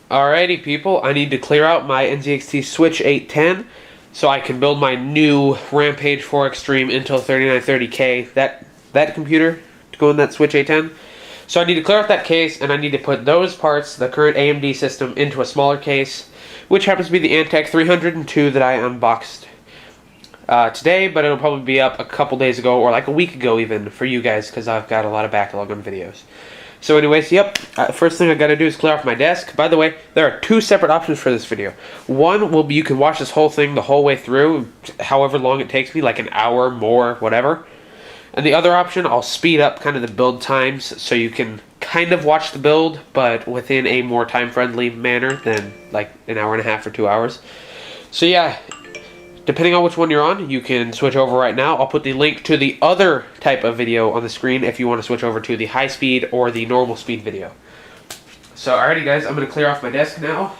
Alrighty, people, I need to clear out my NZXT Switch 810 so I can build my new Rampage 4 Extreme Intel 3930K, that computer, to go in that Switch 810. So I need to clear out that case, and I need to put those parts, the current AMD system, into a smaller case, which happens to be the Antec 302 that I unboxed today, but it'll probably be up a couple days ago, or like a week ago even, for you guys, because I've got a lot of backlog on videos. So anyways, yep, first thing I gotta do is clear off my desk. By the way, there are two separate options for this video. One will be you can watch this whole thing the whole way through, however long it takes me, like an hour, more, whatever. And the other option, I'll speed up kind of the build times so you can kind of watch the build, but within a more time-friendly manner than like an hour and a half or 2 hours. So yeah, depending on which one you're on, you can switch over right now. I'll put the link to the other type of video on the screen if you want to switch over to the high speed or the normal speed video. So alrighty guys, I'm going to clear off my desk now.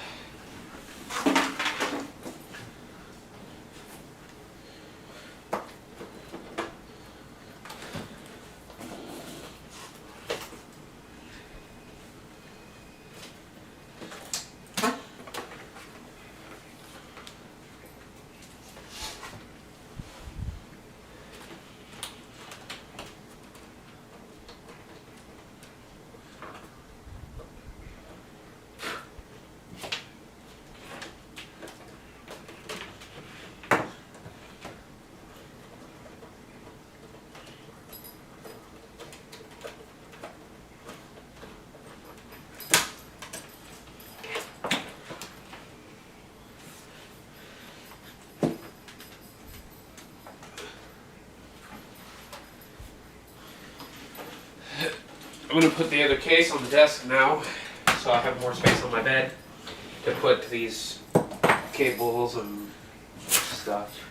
I'm going to put the other case on the desk now, so I have more space on my bed to put these cables and stuff.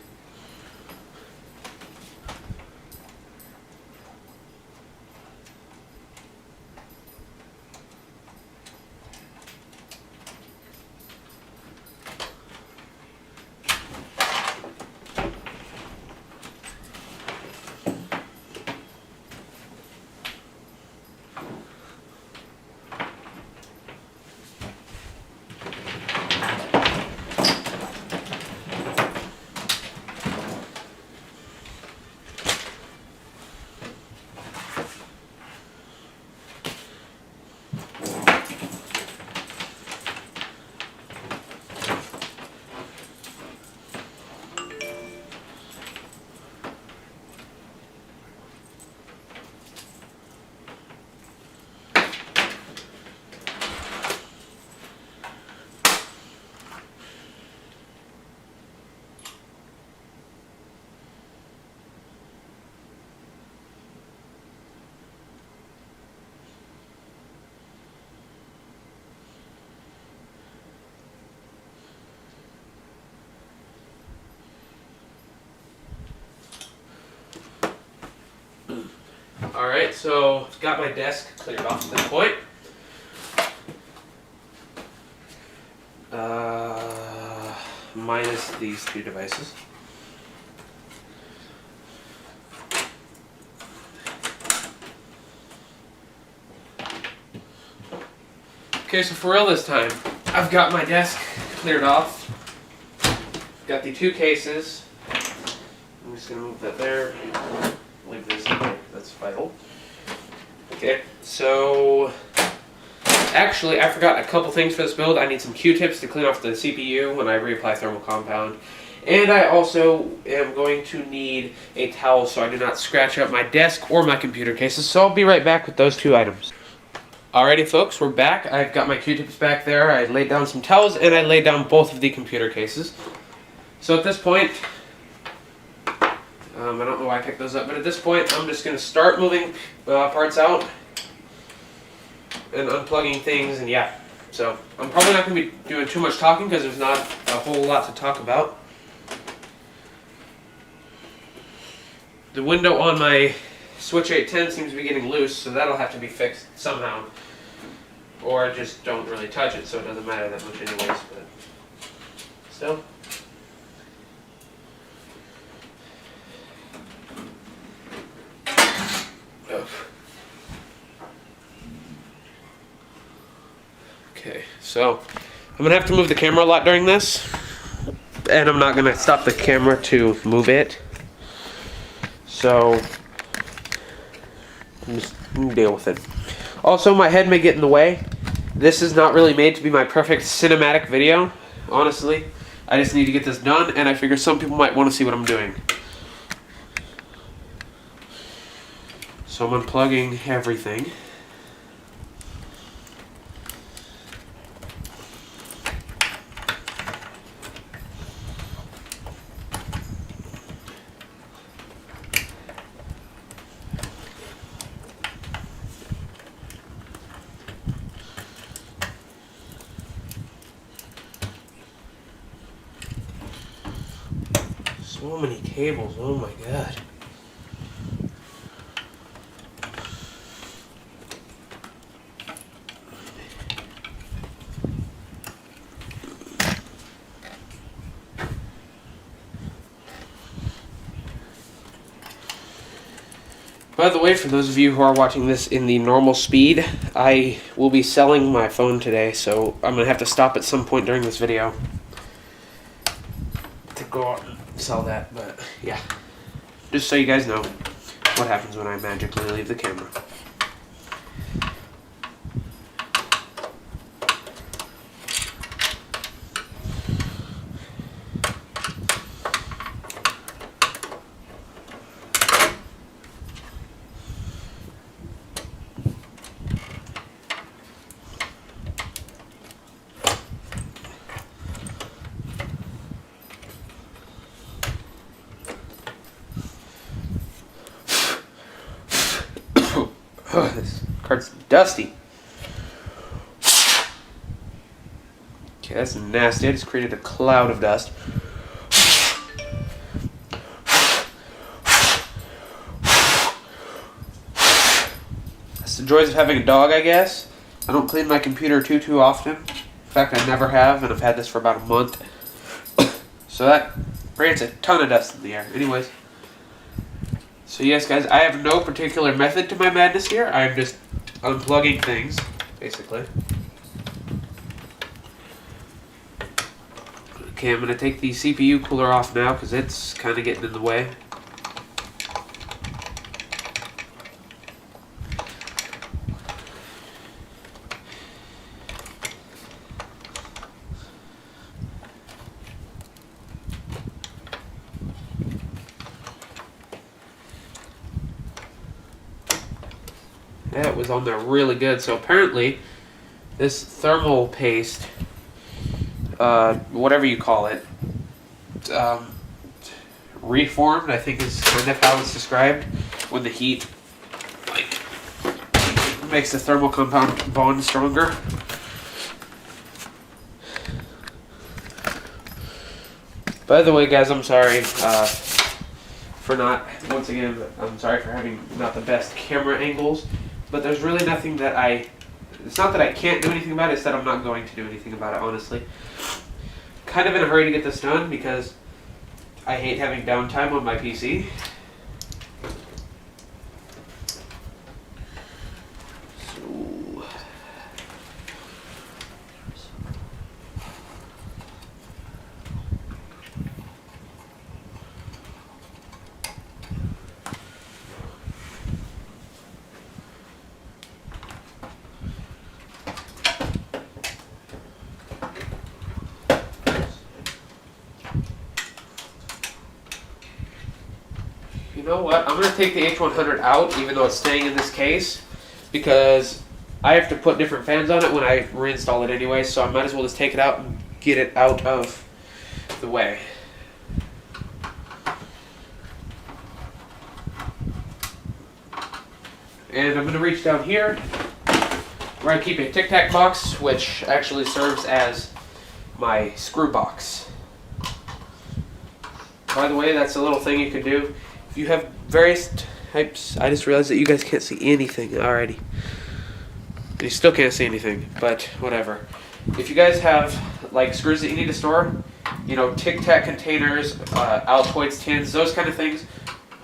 Alright, so I've got my desk cleared off at this point. Minus these two devices. Okay, so for real this time, I've got my desk cleared off. Got the two cases. I'm just going to move that there. Leave this in there. That's vital. Okay, so actually I forgot a couple things for this build. I need some Q-tips to clean off the CPU when I reapply thermal compound. And I also am going to need a towel so I do not scratch up my desk or my computer cases. So I'll be right back with those two items. Alrighty folks, we're back. I've got my Q-tips back there. I laid down some towels and I laid down both of the computer cases. So at this point, I don't know why I picked those up, but at this point I'm just going to start moving parts out and unplugging things, and yeah. So I'm probably not going to be doing too much talking because there's not a whole lot to talk about. The window on my Switch 810 seems to be getting loose, so that'll have to be fixed somehow. Or I just don't really touch it, so it doesn't matter that much anyways, but still. Okay, so I'm gonna have to move the camera a lot during this, and I'm not gonna stop the camera to move it. So just deal with it. Also, my head may get in the way. This is not really made to be my perfect cinematic video, honestly. I just need to get this done, and I figure some people might want to see what I'm doing. So I'm unplugging everything. So many cables, oh my god. By the way, for those of you who are watching this in the normal speed, I will be selling my phone today, so I'm going to have to stop at some point during this video to go out and sell that, but yeah. Just so you guys know what happens when I magically leave the camera. Oh, this card's dusty. Okay, that's nasty. I just created a cloud of dust. That's the joys of having a dog, I guess. I don't clean my computer too often. In fact, I never have, and I've had this for about a month. So that creates a ton of dust in the air. Anyways. So yes, guys, I have no particular method to my madness here. I'm just unplugging things, basically. Okay, I'm going to take the CPU cooler off now because it's kind of getting in the way. That was on there really good. So apparently, this thermal paste, whatever you call it, reformed, I think is kind of how it's described, when the heat makes the thermal compound bond stronger. By the way, guys, I'm sorry for not, once again, I'm sorry for having not the best camera angles. But there's really nothing that it's not that I can't do anything about it, it's that I'm not going to do anything about it, honestly. Kind of in a hurry to get this done because I hate having downtime on my PC. You know what? I'm going to take the H100 out, even though it's staying in this case, because I have to put different fans on it when I reinstall it anyway, so I might as well just take it out and get it out of the way. And I'm going to reach down here, where I keep a Tic Tac box, which actually serves as my screw box. By the way, that's a little thing you can do. If you have various types, I just realized that you guys can't see anything already. You still can't see anything, but whatever. If you guys have like screws that you need to store, you know, Tic Tac containers, Altoids tins, those kind of things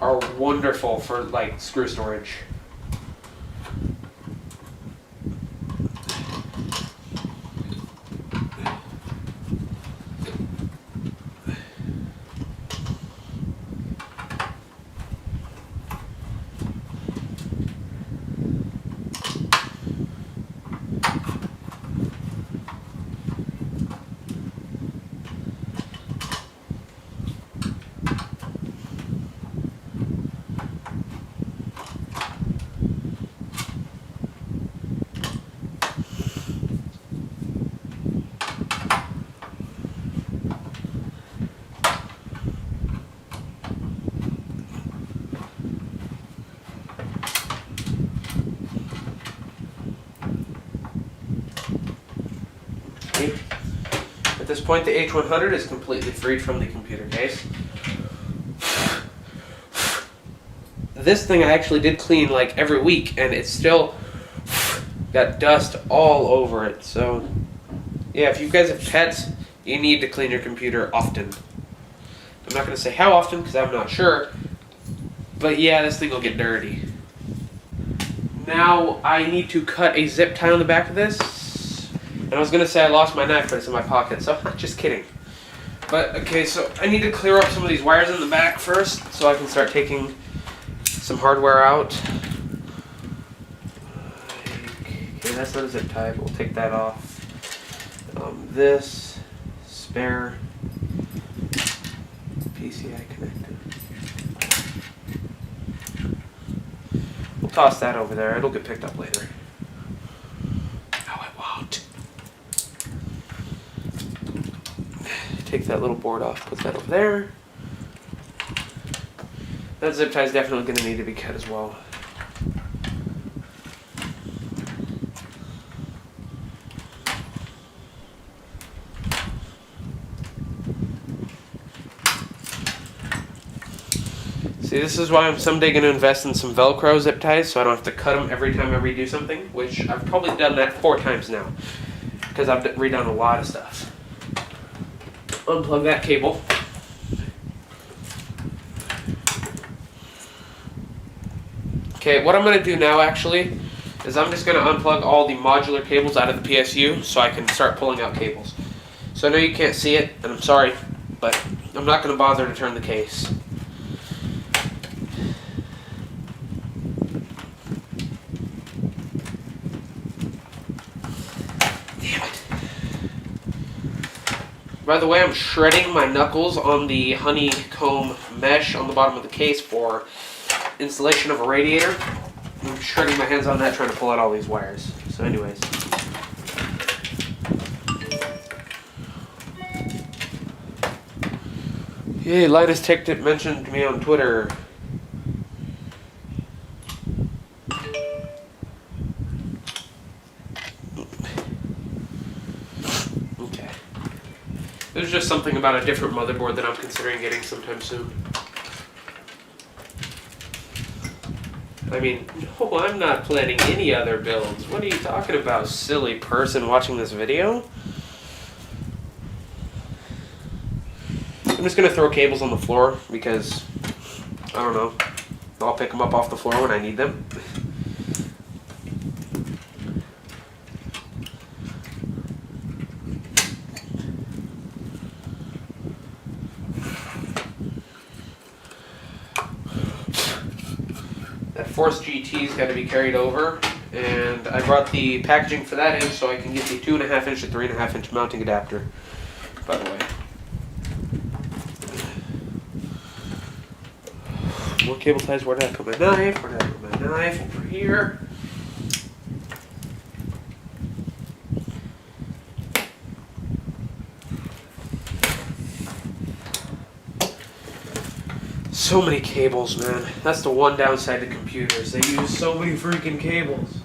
are wonderful for like screw storage. this point, the H100 is completely freed from the computer case. This thing I actually did clean like every week, and it's still got dust all over it. So yeah, if you guys have pets, you need to clean your computer often. I'm not going to say how often because I'm not sure, but yeah, this thing will get dirty. Now I need to cut a zip tie on the back of this, and I was going to say I lost my knife, but it's in my pocket, so just kidding. But okay, so I need to clear up some of these wires in the back first so I can start taking some hardware out. Okay, that's not a zip tie, but we'll take that off. This spare PCI connector. We'll toss that over there. It'll get picked up later. No, it won't. Take that little board off, put that over there. That zip tie is definitely going to need to be cut as well. See, this is why I'm someday going to invest in some Velcro zip ties so I don't have to cut them every time I redo something, which I've probably done that 4 times now because I've redone a lot of stuff. Unplug that cable. Okay, what I'm going to do now actually is I'm just going to unplug all the modular cables out of the PSU so I can start pulling out cables. So I know you can't see it, and I'm sorry, but I'm not going to bother to turn the case. By the way, I'm shredding my knuckles on the honeycomb mesh on the bottom of the case for installation of a radiator. I'm shredding my hands on that, trying to pull out all these wires. So anyways. Yay, Linus Tech Tip mentioned me on Twitter. There's just something about a different motherboard that I'm considering getting sometime soon. I mean, no, I'm not planning any other builds. What are you talking about, silly person watching this video? I'm just going to throw cables on the floor because, I don't know, I'll pick them up off the floor when I need them. Force GT's got to be carried over, and I brought the packaging for that in so I can get the 2.5 inch and 3.5 inch mounting adapter, by the way. More cable ties. Where did I put my knife? Where did I put my knife? Over here. So many cables, man. That's the one downside to computers. They use so many freaking cables.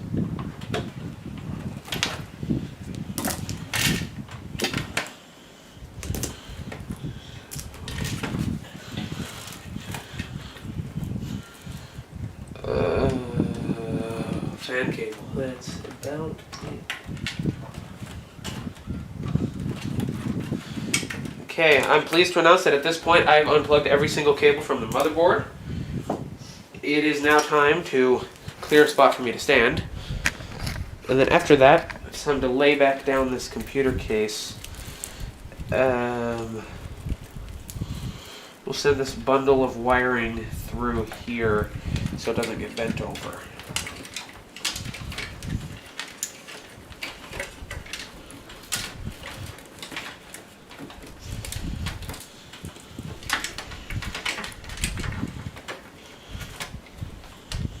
Fan cable. That's about it. Okay, I'm pleased to announce that at this point I've unplugged every single cable from the motherboard. It is now time to clear a spot for me to stand. And then after that, it's time to lay back down this computer case. We'll send this bundle of wiring through here so it doesn't get bent over.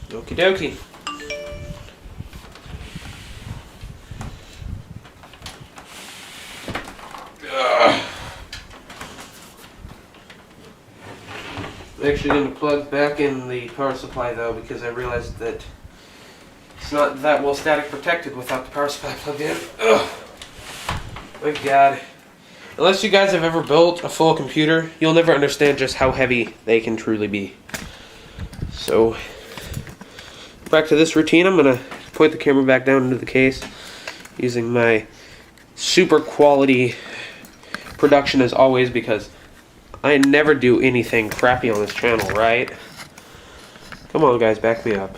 Okie dokie. I'm actually going to plug back in the power supply though because I realized that it's not that well static protected without the power supply plugged in. Ugh. My God. Unless you guys have ever built a full computer, you'll never understand just how heavy they can truly be. So, back to this routine, I'm going to point the camera back down into the case using my super quality production as always, because I never do anything crappy on this channel, right? Come on guys, back me up.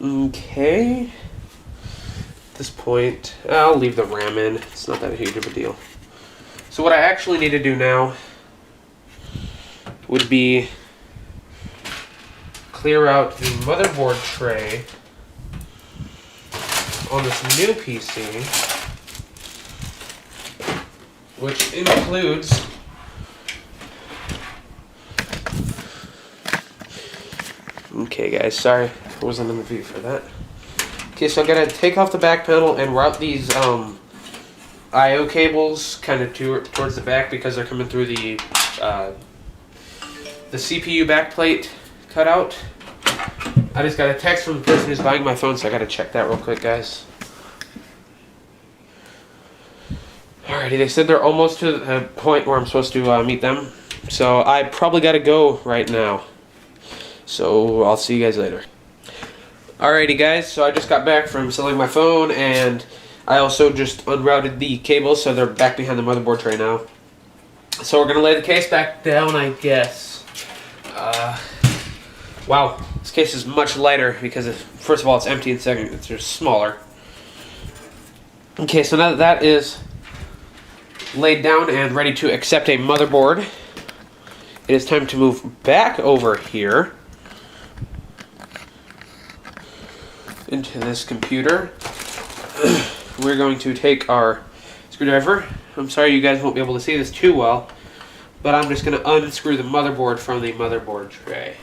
Okay. At this point, I'll leave the RAM in. It's not that huge of a deal. So what I actually need to do now would be clear out the motherboard tray on this new PC, which includes okay guys, sorry I wasn't in the view for that. Okay, so I gotta take off the back panel and route these I/O cables kind of towards the back because they're coming through the CPU backplate cutout. I just got a text from the person who's buying my phone, so I gotta check that real quick, guys. Alrighty, they said they're almost to the point where I'm supposed to meet them, so I probably gotta go right now. So I'll see you guys later. Alrighty guys, so I just got back from selling my phone, and I also just unrouted the cables, so they're back behind the motherboard tray now. So we're gonna lay the case back down, I guess. Wow, this case is much lighter because first of all it's empty, and second it's just smaller. Okay, so now that that is laid down and ready to accept a motherboard, it is time to move back over here into this computer. We're going to take our screwdriver. I'm sorry you guys won't be able to see this too well, but I'm just going to unscrew the motherboard from the motherboard tray.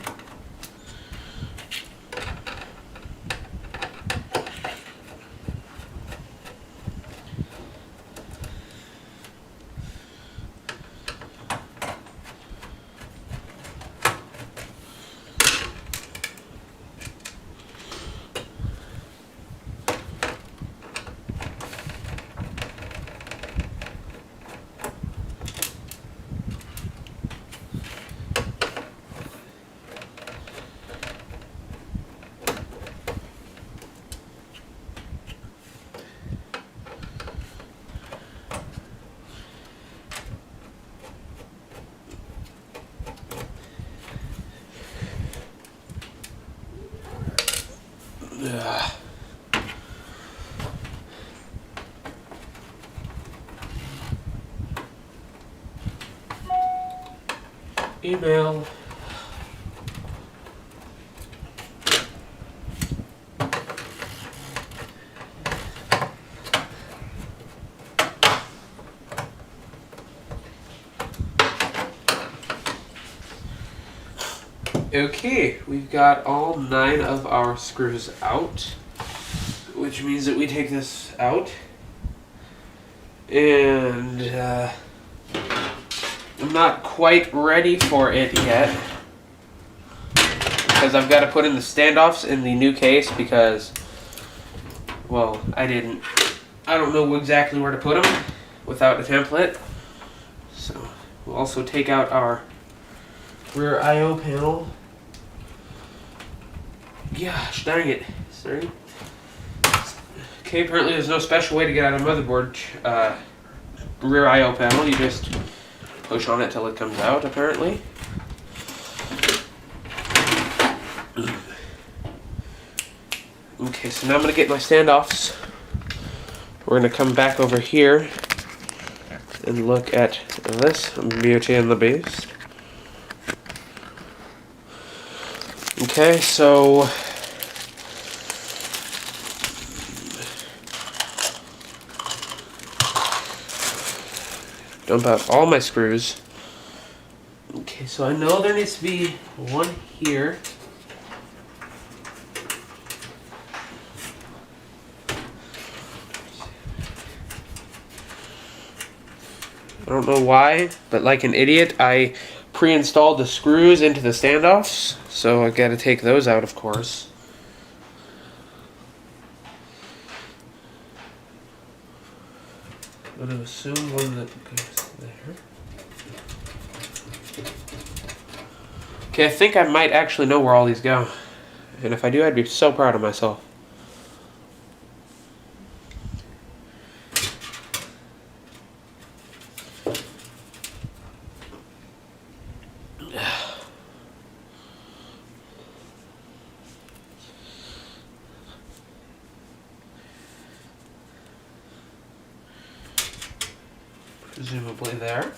Email. Okay, we've got all 9 of our screws out, which means that we take this out, and I'm not quite ready for it yet because I've got to put in the standoffs in the new case because, well, I don't know exactly where to put them without a template. So we'll also take out our rear I/O panel. Gosh dang it, sorry. Okay, apparently there's no special way to get out a motherboard rear I/O panel. You just push on it till it comes out, apparently. Okay, so now I'm going to get my standoffs. We're going to come back over here and look at this Beauty and the Beast. Okay, so dump out all my screws. Okay, so I know there needs to be one here. I don't know why, but like an idiot, I pre-installed the screws into the standoffs, so I gotta take those out, of course. I'm going to assume one that goes there. Okay, I think I might actually know where all these go. And if I do, I'd be so proud of myself. Presumably there.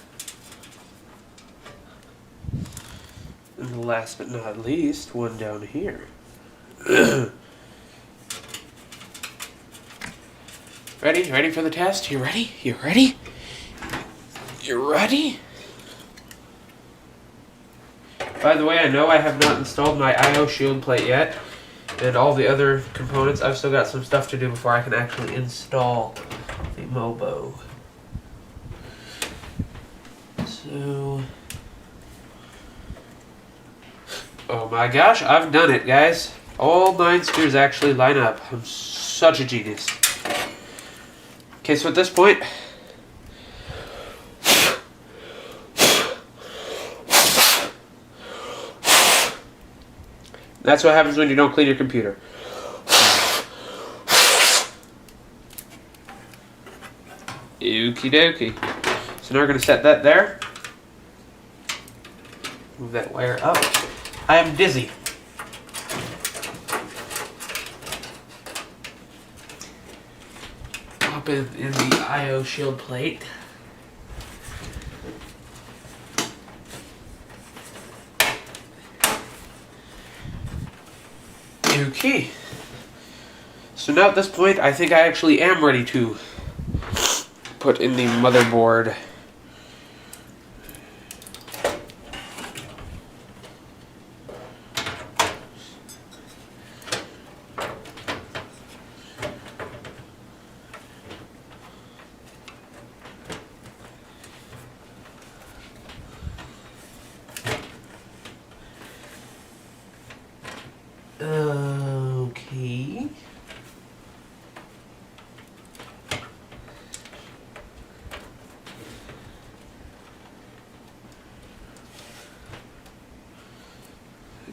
And last but not least, one down here. Ready? Ready for the test? You ready? You ready? You ready? By the way, I know I have not installed my I/O shield plate yet, and all the other components. I've still got some stuff to do before I can actually install the Mobo. So, oh my gosh, I've done it, guys. All 9 screws actually line up. I'm such a genius. Okay, so at this point, that's what happens when you don't clean your computer. Okie dokie. So now we're going to set that there. Move that wire up. I am dizzy. Pop in the I/O shield plate. Okay. So now at this point, I think I actually am ready to put in the motherboard. Okay.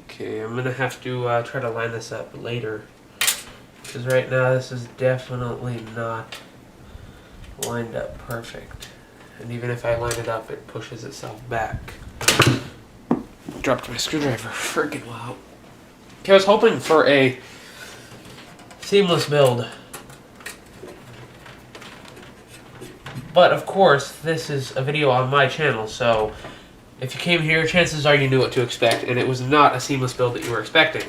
Okay, I'm gonna have to try to line this up later, because right now this is definitely not lined up perfect. And even if I line it up, it pushes itself back. Dropped my screwdriver. Freaking wow. Okay, I was hoping for a seamless build. But of course, this is a video on my channel, so if you came here, chances are you knew what to expect, and it was not a seamless build that you were expecting.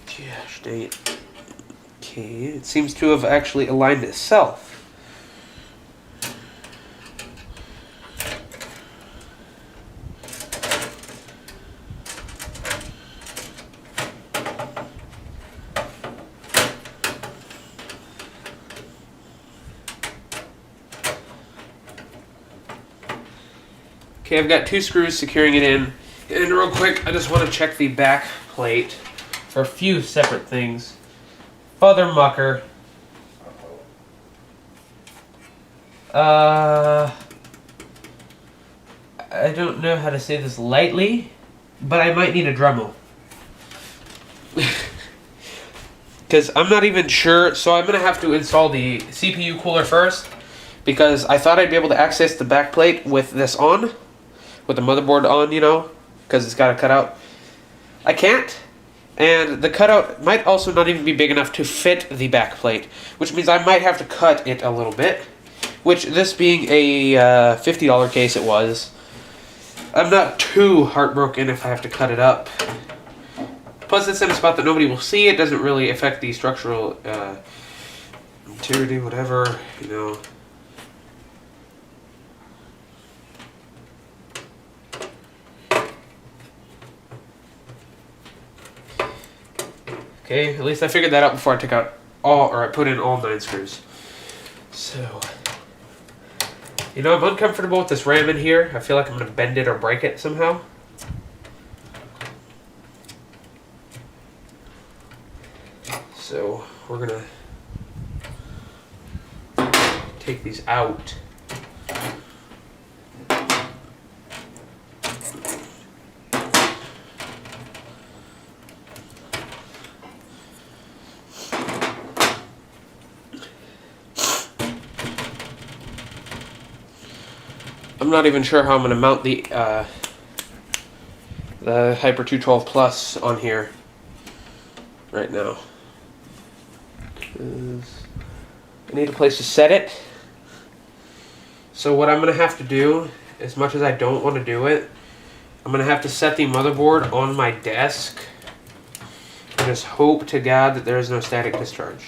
Gosh dang it. Okay, it seems to have actually aligned itself. Okay, I've got 2 screws securing it in. And real quick, I just want to check the back plate for a few separate things. Father Mucker. I don't know how to say this lightly, but I might need a Dremel. Because I'm not even sure, so I'm going to have to install the CPU cooler first, because I thought I'd be able to access the back plate with this on, with the motherboard on, you know, because it's got a cutout. I can't, and the cutout might also not even be big enough to fit the back plate, which means I might have to cut it a little bit, which this being a $50 case it was. I'm not too heartbroken if I have to cut it up. Plus it's in a spot that nobody will see. It doesn't really affect the structural integrity, whatever, you know. Okay, at least I figured that out before I took out all, or I put in all 9 screws. So, you know, I'm uncomfortable with this ram in here. I feel like I'm going to bend it or break it somehow. So we're gonna take these out. I'm not even sure how I'm going to mount the Hyper 212 Plus on here right now. 'Cause I need a place to set it. So what I'm going to have to do, as much as I don't want to do it, I'm going to have to set the motherboard on my desk and just hope to God that there is no static discharge.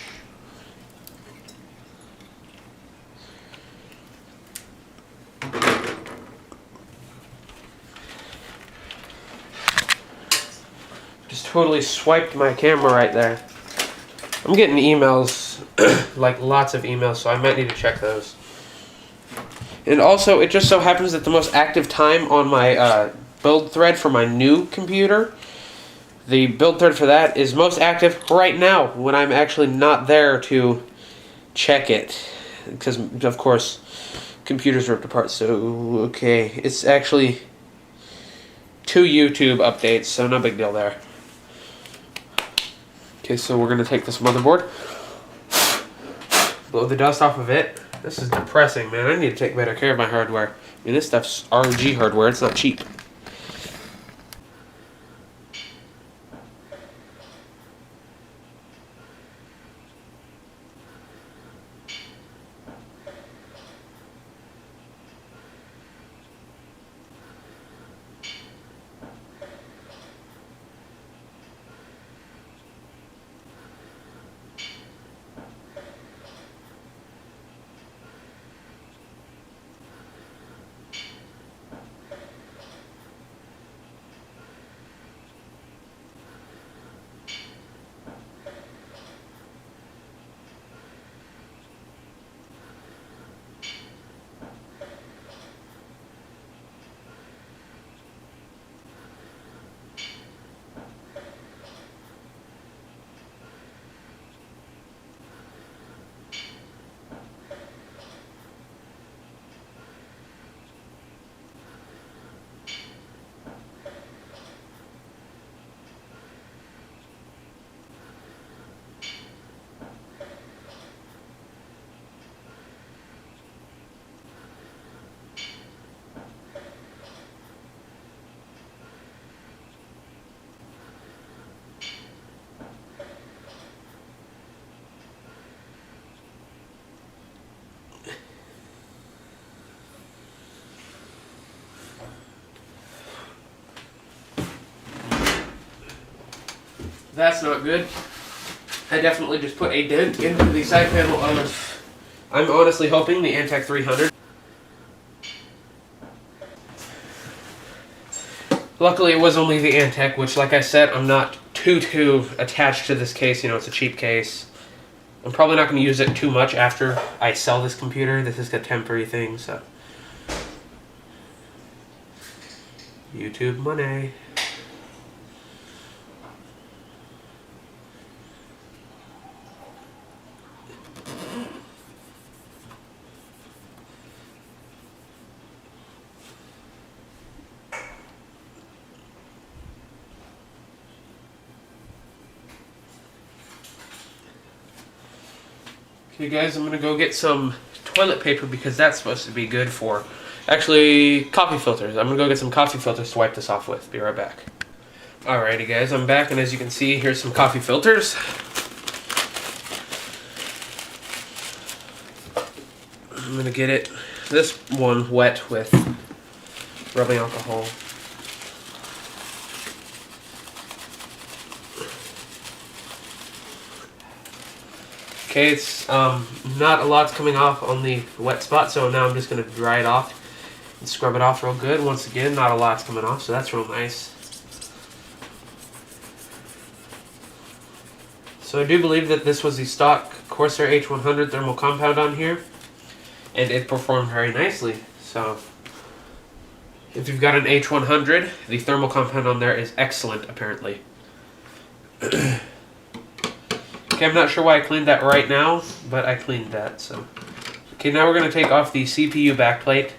Just totally swiped my camera right there. I'm getting emails, like lots of emails, so I might need to check those. And also, it just so happens that the most active time on my build thread for my new computer, the build thread for that is most active right now when I'm actually not there to check it. Because, of course, computers ripped apart, so, okay. It's actually 2 YouTube updates, so no big deal there. Okay, so we're going to take this motherboard, blow the dust off of it. This is depressing, man. I need to take better care of my hardware. I mean, this stuff's ROG hardware. It's not cheap. That's not good. I definitely just put a dent into the side panel of, I'm honestly hoping, the Antec 300. Luckily it was only the Antec, which, like I said, I'm not too attached to this case. You know, it's a cheap case. I'm probably not going to use it too much after I sell this computer. This is a temporary thing, so. YouTube money. Okay guys, I'm going to go get some toilet paper because that's supposed to be good for, actually, coffee filters. I'm going to go get some coffee filters to wipe this off with. Be right back. Alrighty guys, I'm back, and as you can see, here's some coffee filters. I'm going to get this one wet with rubbing alcohol. Okay, it's not a lot's coming off on the wet spot, so now I'm just going to dry it off and scrub it off real good. Once again, not a lot's coming off, so that's real nice. So I do believe that this was the stock Corsair H100 thermal compound on here, and it performed very nicely. So if you've got an H100, the thermal compound on there is excellent, apparently. Okay, Okay, I'm not sure why I cleaned that right now, but I cleaned that, so. Okay, now we're going to take off the CPU backplate.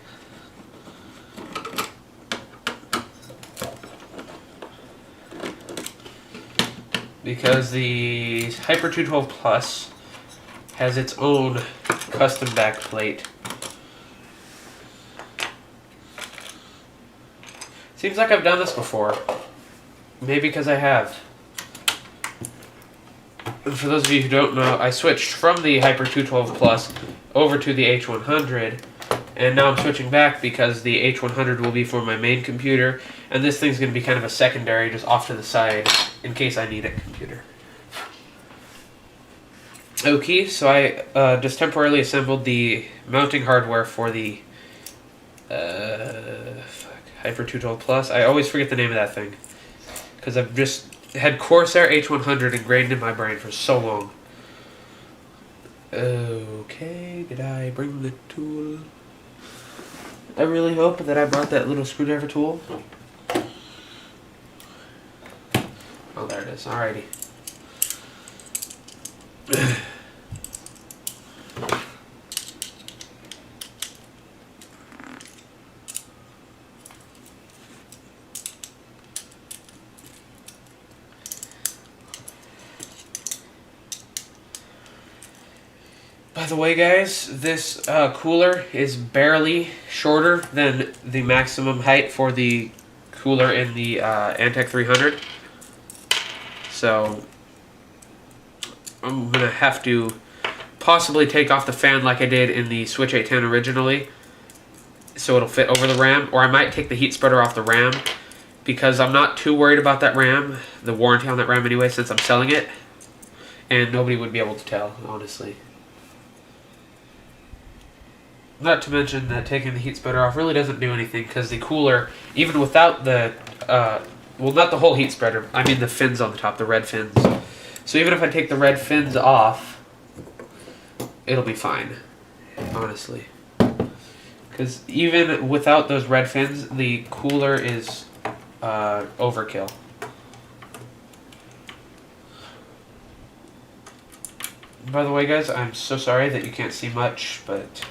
Because the Hyper 212 Plus has its own custom backplate. Seems like I've done this before. Maybe because I have. And for those of you who don't know, I switched from the Hyper 212 Plus over to the H100, and now I'm switching back because the H100 will be for my main computer, and this thing's going to be kind of a secondary, just off to the side, in case I need a computer. Okay, so I just temporarily assembled the mounting hardware for the Hyper 212 Plus. I always forget the name of that thing, because I've just had Corsair H100 ingrained in my brain for so long. Okay, did I bring the tool? I really hope that I brought that little screwdriver tool. Oh, there it is. Alrighty. By the way, guys, this cooler is barely shorter than the maximum height for the cooler in the Antec 300. So I'm going to have to possibly take off the fan like I did in the Switch 810 originally, so it'll fit over the RAM, or I might take the heat spreader off the RAM, because I'm not too worried about that RAM, the warranty on that RAM anyway, since I'm selling it, and nobody would be able to tell, honestly. Not to mention that taking the heat spreader off really doesn't do anything, because the cooler, even without the, well, not the whole heat spreader, I mean the fins on the top, the red fins. So even if I take the red fins off, it'll be fine, honestly. Because even without those red fins, the cooler is overkill. By the way, guys, I'm so sorry that you can't see much, but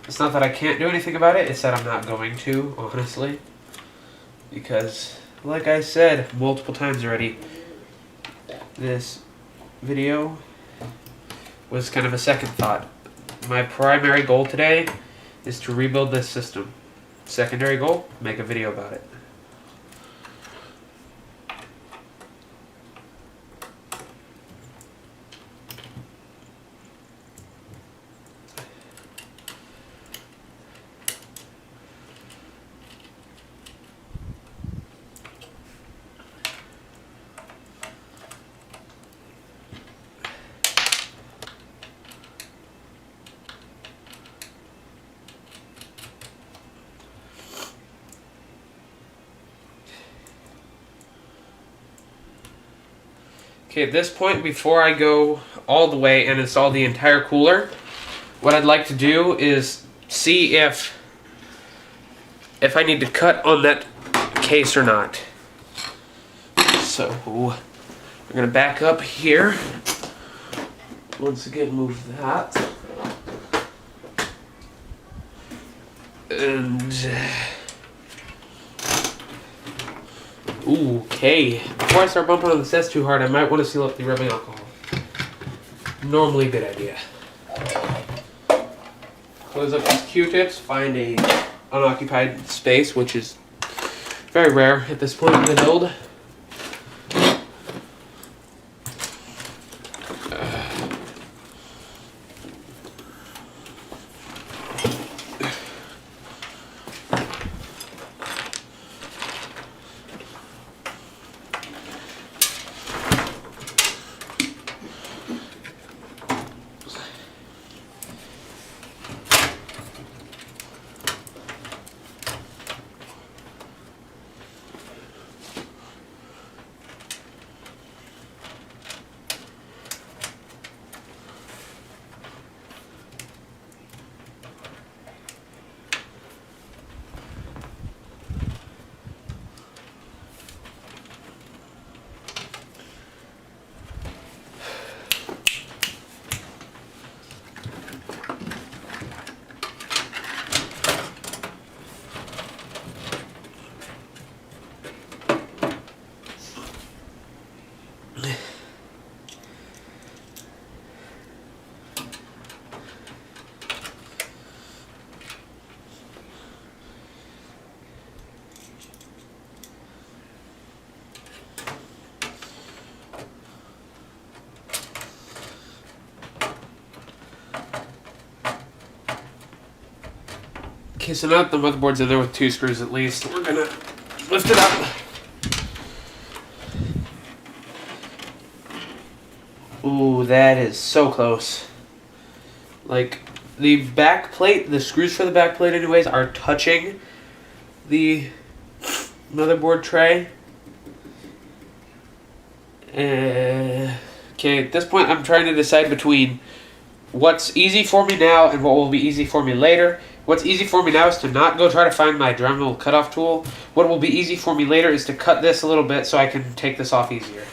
it's not that I can't do anything about it, it's that I'm not going to, honestly. Because, like I said multiple times already, this video was kind of a second thought. My primary goal today is to rebuild this system. Secondary goal, make a video about it. Okay, at this point, before I go all the way and install the entire cooler, what I'd like to do is see if I need to cut on that case or not. So, we're going to back up here. Once again, move that. And okay. Before I start bumping on the sets too hard, I might want to seal up the rubbing alcohol. Normally a good idea. Close up these Q-tips, find a unoccupied space, which is very rare at this point in the build. Okay, so now that the motherboard's in there with 2 screws at least, we're gonna lift it up. Ooh, that is so close. Like, the back plate, the screws for the back plate anyways, are touching the motherboard tray. Okay, at this point I'm trying to decide between what's easy for me now and what will be easy for me later. What's easy for me now is to not go try to find my Dremel cutoff tool. What will be easy for me later is to cut this a little bit so I can take this off easier.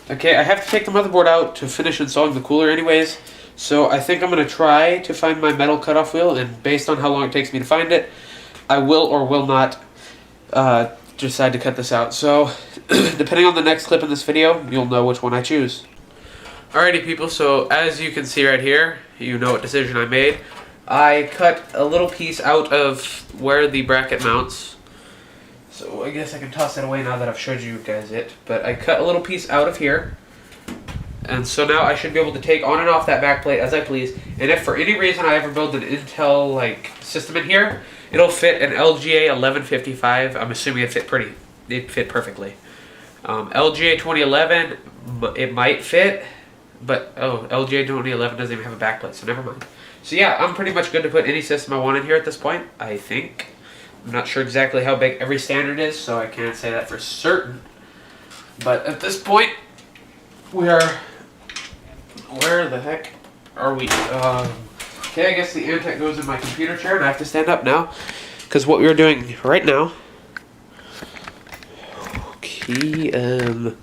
Okay, I have to take the motherboard out to finish installing the cooler anyways, so I think I'm going to try to find my metal cutoff wheel, and based on how long it takes me to find it, I will or will not decide to cut this out. So, depending on the next clip in this video, you'll know which one I choose. Alrighty people, so as you can see right here, you know what decision I made. I cut a little piece out of where the bracket mounts. So I guess I can toss that away now that I've showed you guys it. But I cut a little piece out of here. And so now I should be able to take on and off that back plate as I please. And if for any reason I ever build an Intel like system in here, it'll fit an LGA 1155. I'm assuming it'd fit perfectly. LGA 2011, it might fit. But, oh, LGA 2011 doesn't even have a back plate, so never mind. So yeah, I'm pretty much good to put any system I want in here at this point, I think. I'm not sure exactly how big every standard is, so I can't say that for certain. But at this point, we are... Where the heck are we? Okay, I guess the Antec goes in my computer chair, and I have to stand up now. Because what we are doing right now... Okay, we're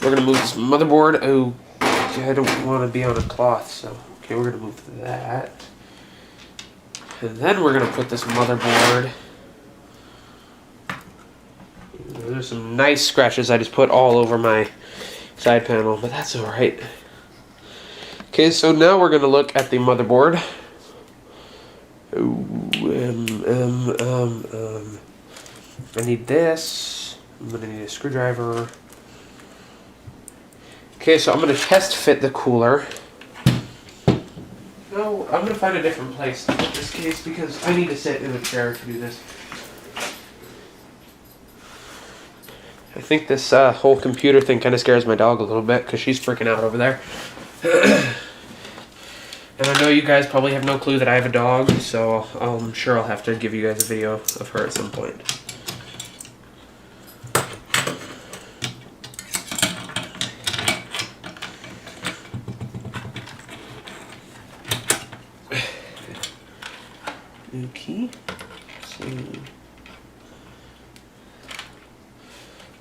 going to move this motherboard. Oh, I don't want to be on a cloth, so... Okay, we're going to move that. And then we're going to put this motherboard... There's some nice scratches I just put all over my side panel, but that's alright. Okay, so now we're going to look at the motherboard. I need this. I'm going to need a screwdriver. Okay, so I'm going to test fit the cooler. No, I'm going to find a different place in this case because I need to sit in a chair to do this. I think this whole computer thing kind of scares my dog a little bit because she's freaking out over there. And I know you guys probably have no clue that I have a dog, so I'm sure I'll have to give you guys a video of her at some point. Okay. So...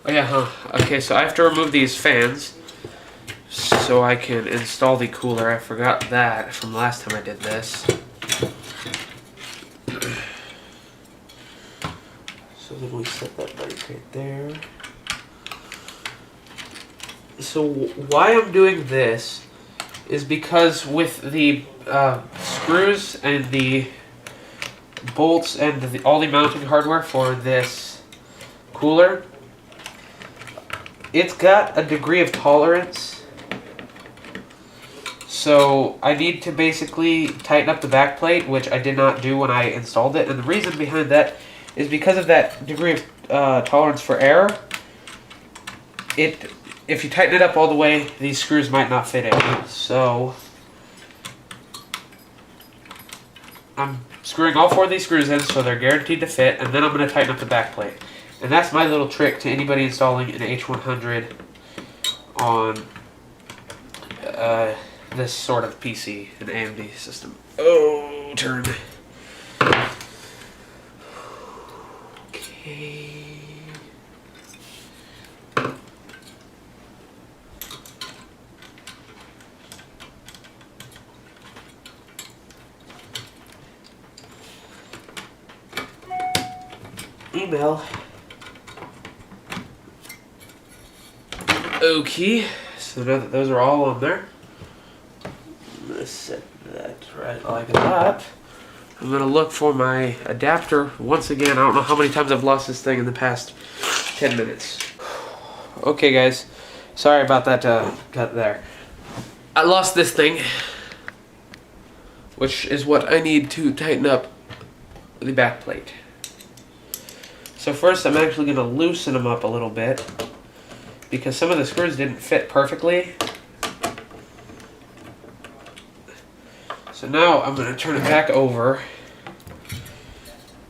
Oh yeah, huh. Okay, so I have to remove these fans so I can install the cooler. I forgot that from last time I did this. So then we set that right there. So why I'm doing this is because with the screws and the bolts and all the mounting hardware for this cooler, it's got a degree of tolerance, so I need to basically tighten up the back plate, which I did not do when I installed it, and the reason behind that is because of that degree of tolerance for error. If you tighten it up all the way, these screws might not fit in, so I'm screwing all 4 of these screws in so they're guaranteed to fit, and then I'm going to tighten up the back plate. And that's my little trick to anybody installing an H100 on this sort of PC, an AMD system. Oh, turn. Okay. Email. Okay, so now that those are all on there, I'm going to set that right like that. I'm going to look for my adapter once again. I don't know how many times I've lost this thing in the past 10 minutes. Okay guys, sorry about that cut there. I lost this thing which is what I need to tighten up the back plate. So first I'm actually going to loosen them up a little bit because some of the screws didn't fit perfectly. So now I'm going to turn it back over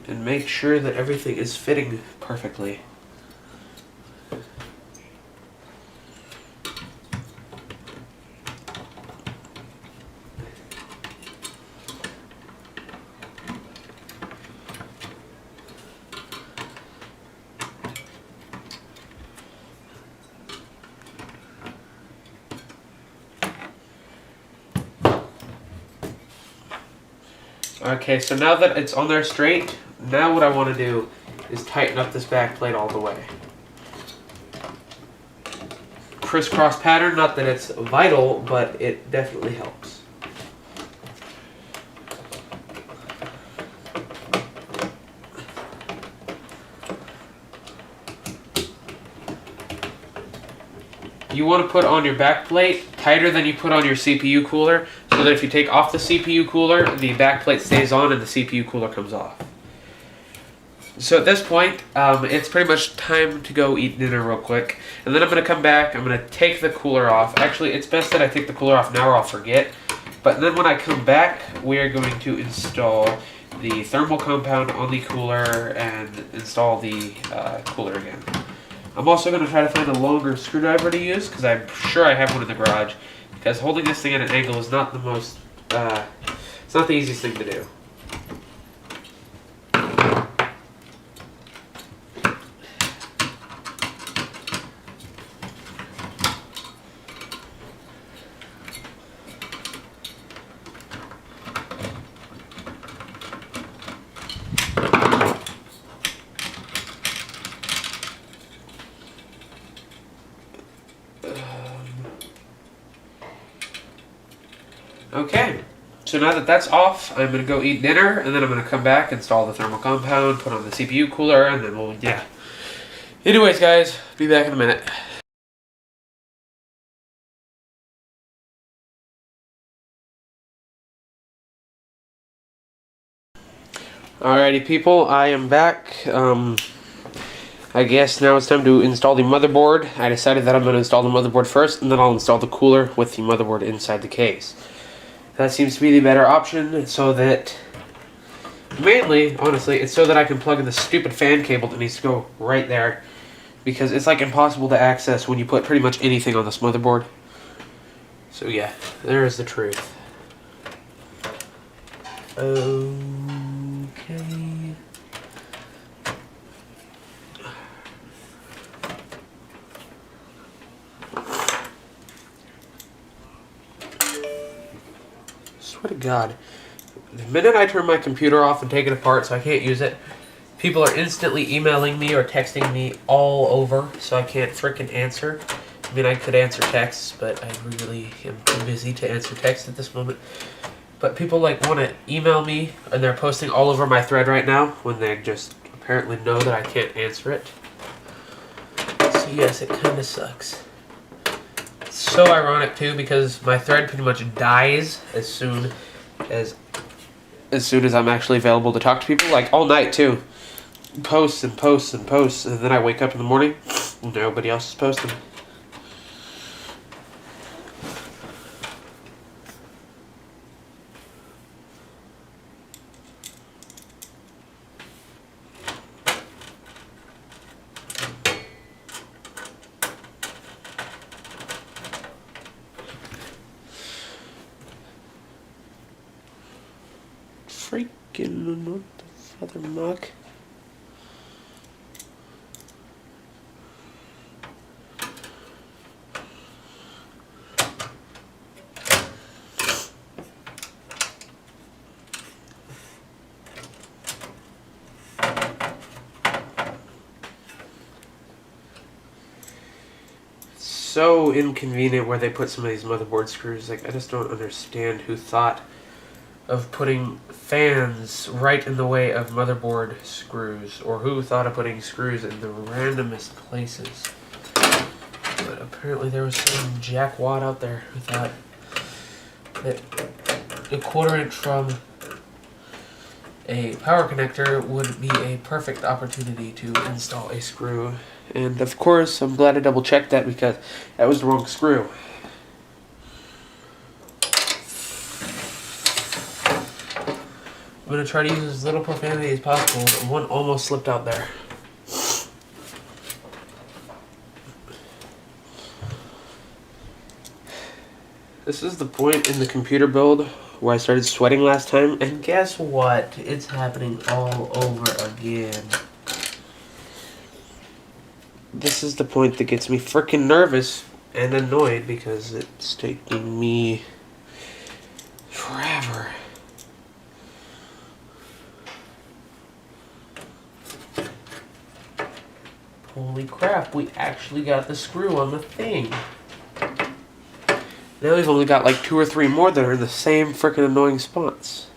and make sure that everything is fitting perfectly. Okay, so now that it's on there straight, now what I want to do is tighten up this back plate all the way. Crisscross pattern, not that it's vital, but it definitely helps. You want to put on your back plate tighter than you put on your CPU cooler, so that if you take off the CPU cooler, the back plate stays on and the CPU cooler comes off. So at this point, it's pretty much time to go eat dinner real quick. And then I'm going to come back, I'm going to take the cooler off. Actually, it's best that I take the cooler off now or I'll forget. But then when I come back, we are going to install the thermal compound on the cooler and install the cooler again. I'm also going to try to find a longer screwdriver to use, because I'm sure I have one in the garage. Because holding this thing at an angle is not the most, it's not the easiest thing to do. Okay, so now that that's off, I'm going to go eat dinner, and then I'm going to come back, install the thermal compound, put on the CPU cooler, and then we'll, yeah. Anyways, guys, be back in a minute. Alrighty, people, I am back. I guess now it's time to install the motherboard. I decided that I'm going to install the motherboard first, and then I'll install the cooler with the motherboard inside the case. That seems to be the better option, so that, mainly, honestly, it's so that I can plug in the stupid fan cable that needs to go right there, because it's like impossible to access when you put pretty much anything on this motherboard. So yeah, there is the truth. Okay. Swear to God, the minute I turn my computer off and take it apart so I can't use it, people are instantly emailing me or texting me all over, so I can't frickin' answer. I mean, I could answer texts, but I really am too busy to answer texts at this moment. But people like want to email me, and they're posting all over my thread right now when they just apparently know that I can't answer it. So yes, it kind of sucks. It's so ironic too, because my thread pretty much dies as soon as I'm actually available to talk to people, like all night too. Posts and posts and posts, and then I wake up in the morning and nobody else is posting. Freaking what the father muck. So inconvenient where they put some of these motherboard screws. Like, I just don't understand who thought of putting fans right in the way of motherboard screws, or who thought of putting screws in the randomest places. But apparently there was some jackwad out there who thought that a 1/4 inch from a power connector would be a perfect opportunity to install a screw. And of course, I'm glad I double checked that because that was the wrong screw. I'm going to try to use as little profanity as possible. One almost slipped out there. This is the point in the computer build where I started sweating last time, and guess what? It's happening all over again. This is the point that gets me freaking nervous and annoyed because it's taking me forever. Holy crap, we actually got the screw on the thing. Now we've only got like 2 or 3 more that are in the same freaking annoying spots.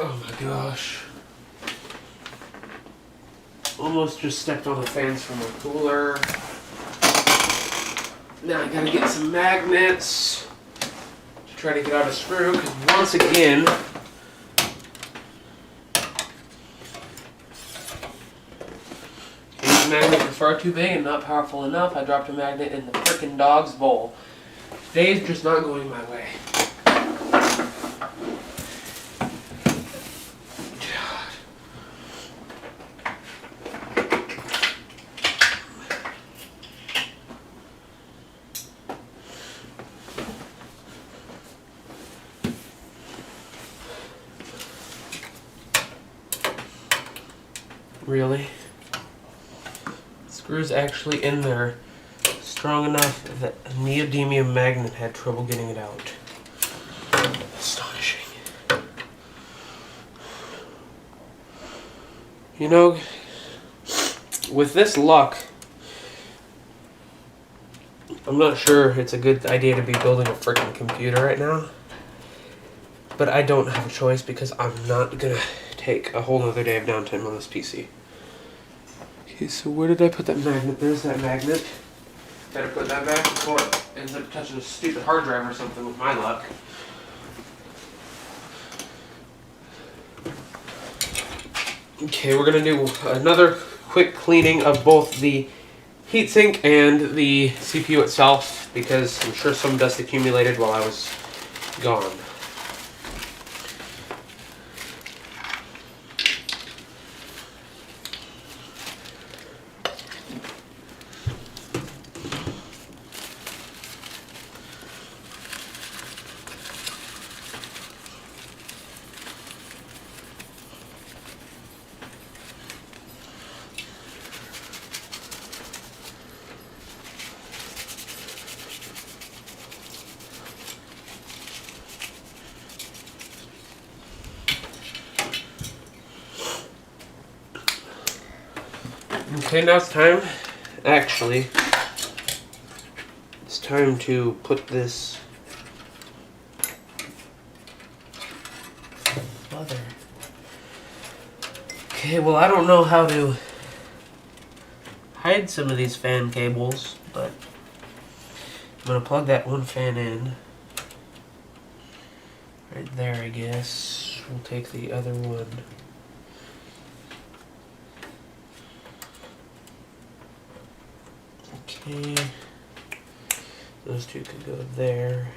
Oh my gosh. Almost just stepped on the fans from my cooler. Now I gotta get some magnets to try to get out a screw, because once again, these magnets are far too big and not powerful enough. I dropped a magnet in the frickin' dog's bowl. Today's just not going my way. Really? The screw's actually in there strong enough that a neodymium magnet had trouble getting it out. Astonishing. You know, with this luck, I'm not sure it's a good idea to be building a freaking computer right now. But I don't have a choice because I'm not gonna take a whole other day of downtime on this PC. Okay, so where did I put that magnet? There's that magnet. Better put that back before it ends up touching a stupid hard drive or something with my luck. Okay, we're gonna do another quick cleaning of both the heatsink and the CPU itself because I'm sure some dust accumulated while I was gone. Okay, now it's time, actually, it's time to put this mother. Okay, well I don't know how to hide some of these fan cables, but I'm going to plug that one fan in. Right there, I guess. We'll take the other one. Okay, those two could go there.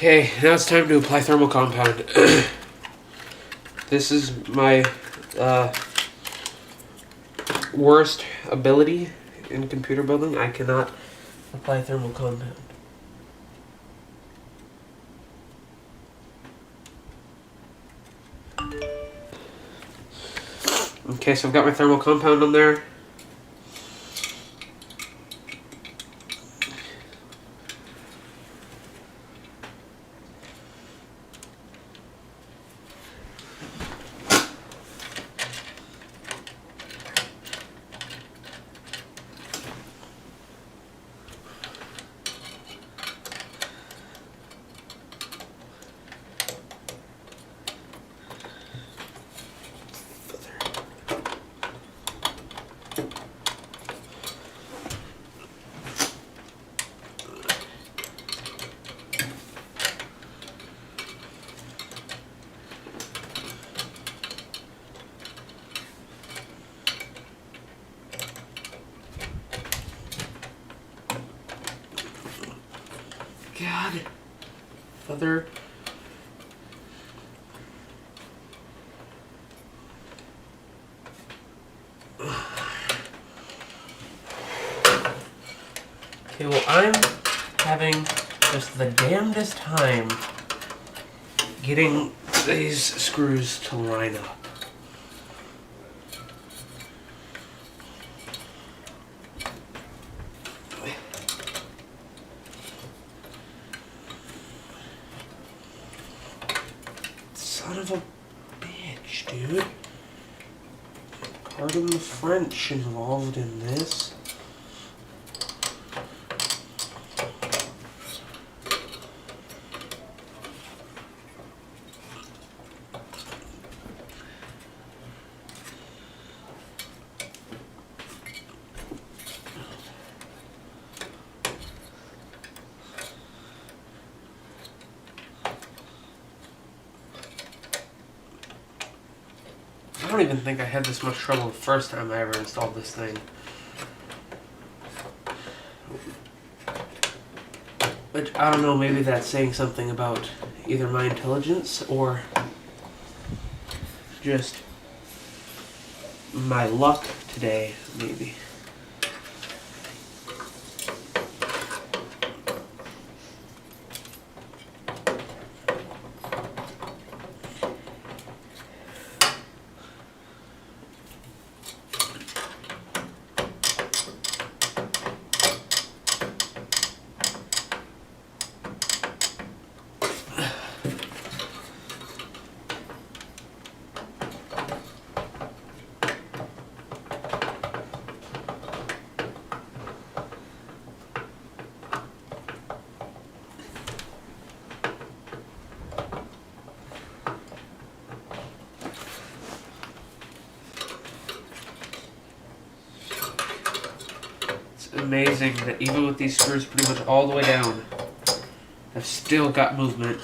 Okay, now it's time to apply thermal compound. This is my worst ability in computer building. I cannot apply thermal compound. Okay, so I've got my thermal compound on there. God. Feather. Okay, well, I'm having just the damnedest time getting these screws to line up. Son of a bitch, dude. Pardon the French involved in this. I don't even think I had this much trouble the first time I ever installed this thing. But I don't know, maybe that's saying something about either my intelligence or just my luck today, maybe. Amazing that even with these screws pretty much all the way down, I've still got movement.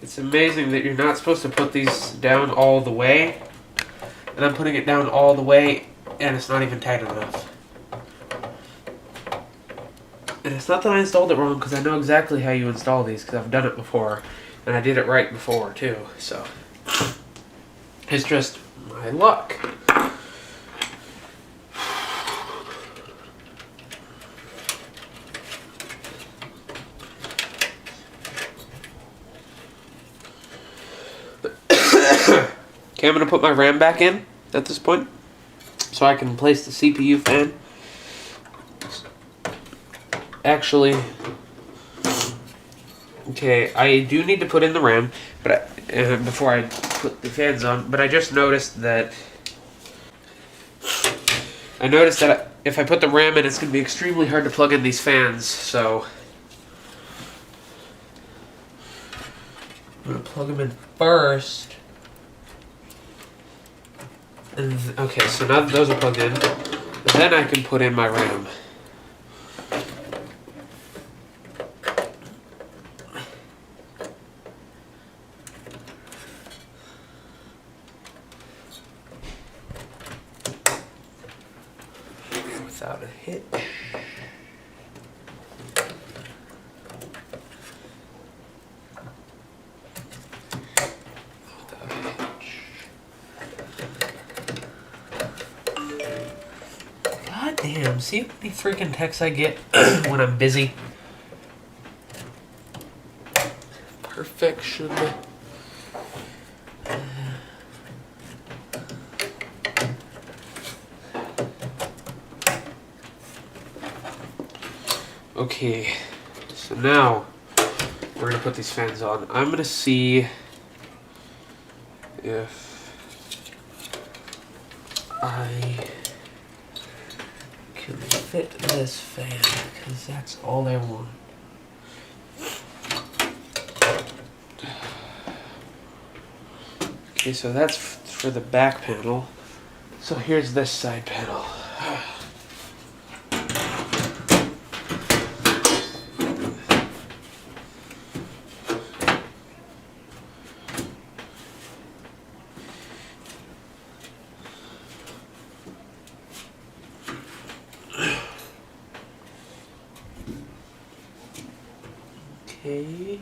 It's amazing that you're not supposed to put these down all the way, and I'm putting it down all the way, and it's not even tight enough. And it's not that I installed it wrong, because I know exactly how you install these, because I've done it before, and I did it right before, too, so. It's just my luck. Okay, I'm going to put my RAM back in at this point, so I can place the CPU fan. Actually, okay, I do need to put in the RAM, but before I put the fans on. But I just noticed that if I put the RAM in, it's going to be extremely hard to plug in these fans. So I'm gonna plug them in first. And okay, so now that those are plugged in, then I can put in my RAM. Without a hitch. God damn, see how many freaking texts I get when I'm busy? Perfection. Okay, so now we're gonna put these fans on. I'm gonna see if I can fit this fan, because that's all I want. Okay, so that's for the back panel. So here's this side panel. Okay.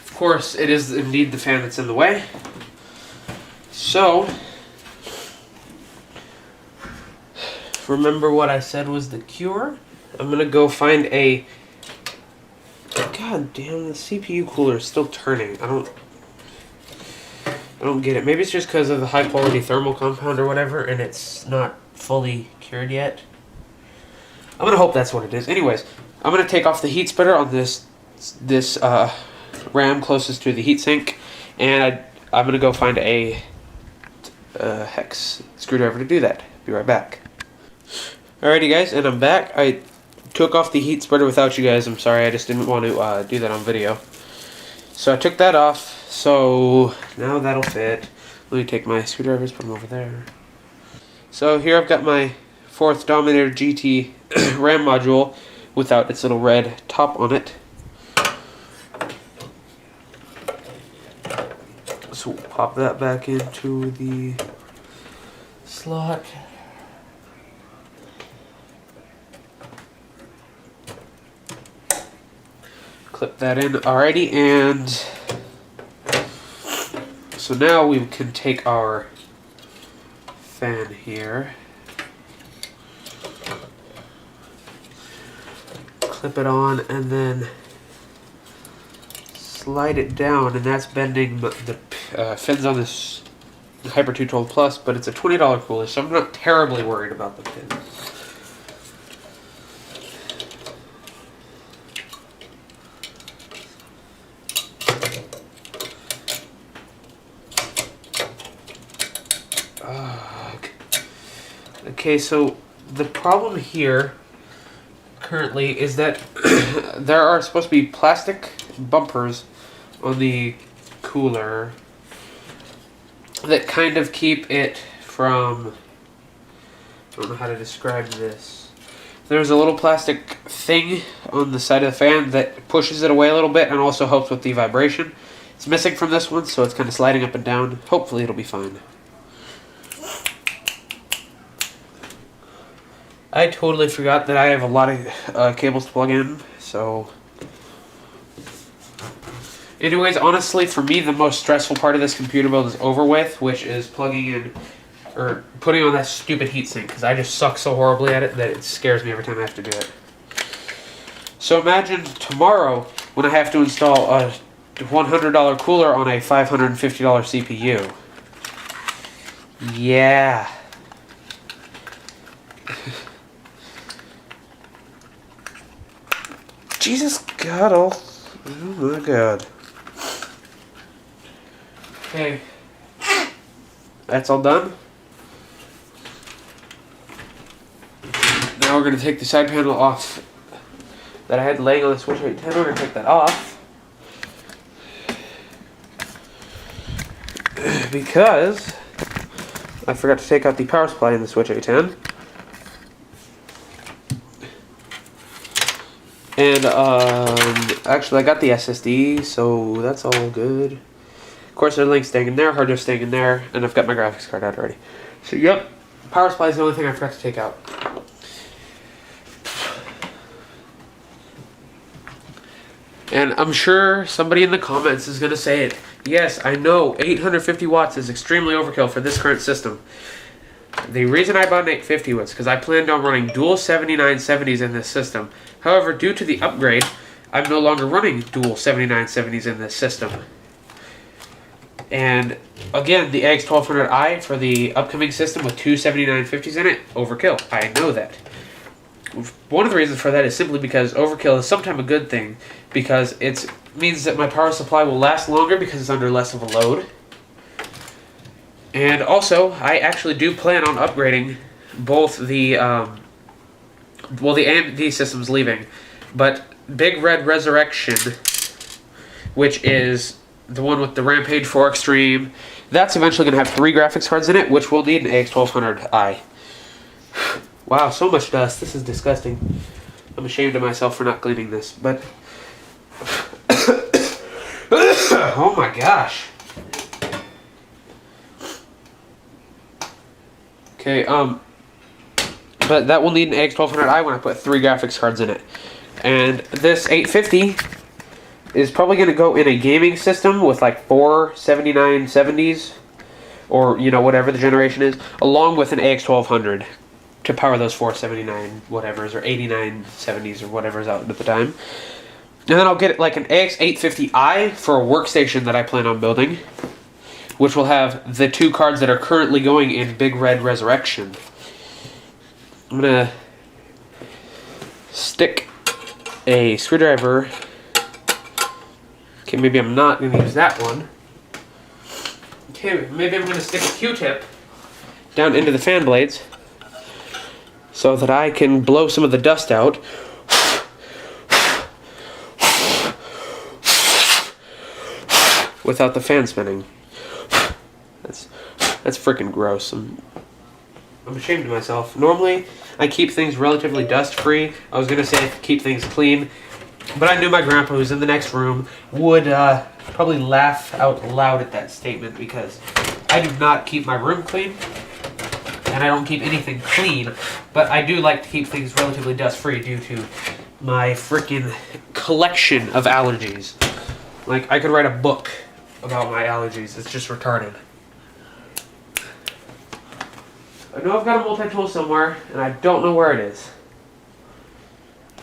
Of course, it is indeed the fan that's in the way. So, remember what I said was the cure? I'm gonna go find a... God damn, the CPU cooler is still turning. I don't get it. Maybe it's just because of the high quality thermal compound or whatever, and it's not fully cured yet. I'm gonna hope that's what it is. Anyways, I'm gonna take off the heat spreader on this RAM closest to the heatsink, and I'm gonna go find a hex screwdriver to do that. Be right back. Alrighty guys, and I'm back. I took off the heat spreader without you guys. I'm sorry, I just didn't want to do that on video. So I took that off. So now that'll fit. Let me take my screwdrivers, put them over there. So here I've got my 4th Dominator GT RAM module without its little red top on it. So we'll pop that back into the slot. Clip that in already, and so now we can take our fan here, clip it on, and then slide it down, and that's bending the fins on this Hyper 212 Plus, but it's a $20 cooler, so I'm not terribly worried about the fins. Okay, so the problem here currently is that there are supposed to be plastic bumpers on the cooler that kind of keep it from, I don't know how to describe this. There's a little plastic thing on the side of the fan that pushes it away a little bit and also helps with the vibration. It's missing from this one, so it's kind of sliding up and down. Hopefully it'll be fine. I totally forgot that I have a lot of cables to plug in, so... Anyways, honestly, for me, the most stressful part of this computer build is over with, which is plugging in, or putting on that stupid heatsink, because I just suck so horribly at it that it scares me every time I have to do it. So imagine tomorrow when I have to install a $100 cooler on a $550 CPU. Yeah. Jesus God, oh my God. Okay. That's all done. we're going to take the side panel off that I had laying on the Switch 810. We're going to take that off. Because I forgot to take out the power supply in the Switch 810. And actually I got the SSD, so that's all good. Of course, their link's staying in there, hard disk staying in there, and I've got my graphics card out already. So yep, power supply is the only thing I forgot to take out. And I'm sure somebody in the comments is going to say it. Yes, I know 850 watts is extremely overkill for this current system. The reason I bought an 850 was because I planned on running dual 7970s in this system. However, due to the upgrade, I'm no longer running dual 7970s in this system. And again, the AX1200i for the upcoming system with two 7950s in it, overkill. I know that. One of the reasons for that is simply because overkill is sometimes a good thing, because it means that my power supply will last longer because it's under less of a load. And also, I actually do plan on upgrading both the, well, the AMD system's leaving, but Big Red Resurrection, which is the one with the Rampage 4 Extreme, that's eventually going to have 3 graphics cards in it, which will need an AX1200i. Wow, so much dust. This is disgusting. I'm ashamed of myself for not cleaning this, but... oh my gosh. Okay, but that will need an AX1200i when I put 3 graphics cards in it. And this 850 is probably going to go in a gaming system with like 4 7970s, or, you know, whatever the generation is, along with an AX1200 to power those 479 whatevers, or 8970s, or whatever's out at the time. And then I'll get like an AX850i for a workstation that I plan on building, which will have the 2 cards that are currently going in Big Red Resurrection. I'm going to stick a screwdriver. Okay, maybe I'm not going to use that one. Okay, maybe I'm going to stick a Q-tip down into the fan blades so that I can blow some of the dust out. Without the fan spinning. That's freaking gross. I'm ashamed of myself. Normally, I keep things relatively dust-free. I was going to say keep things clean, but I knew my grandpa, who's in the next room, would probably laugh out loud at that statement, because I do not keep my room clean, and I don't keep anything clean, but I do like to keep things relatively dust-free due to my freaking collection of allergies. Like, I could write a book about my allergies. It's just retarded. I know I've got a multi-tool somewhere, and I don't know where it is.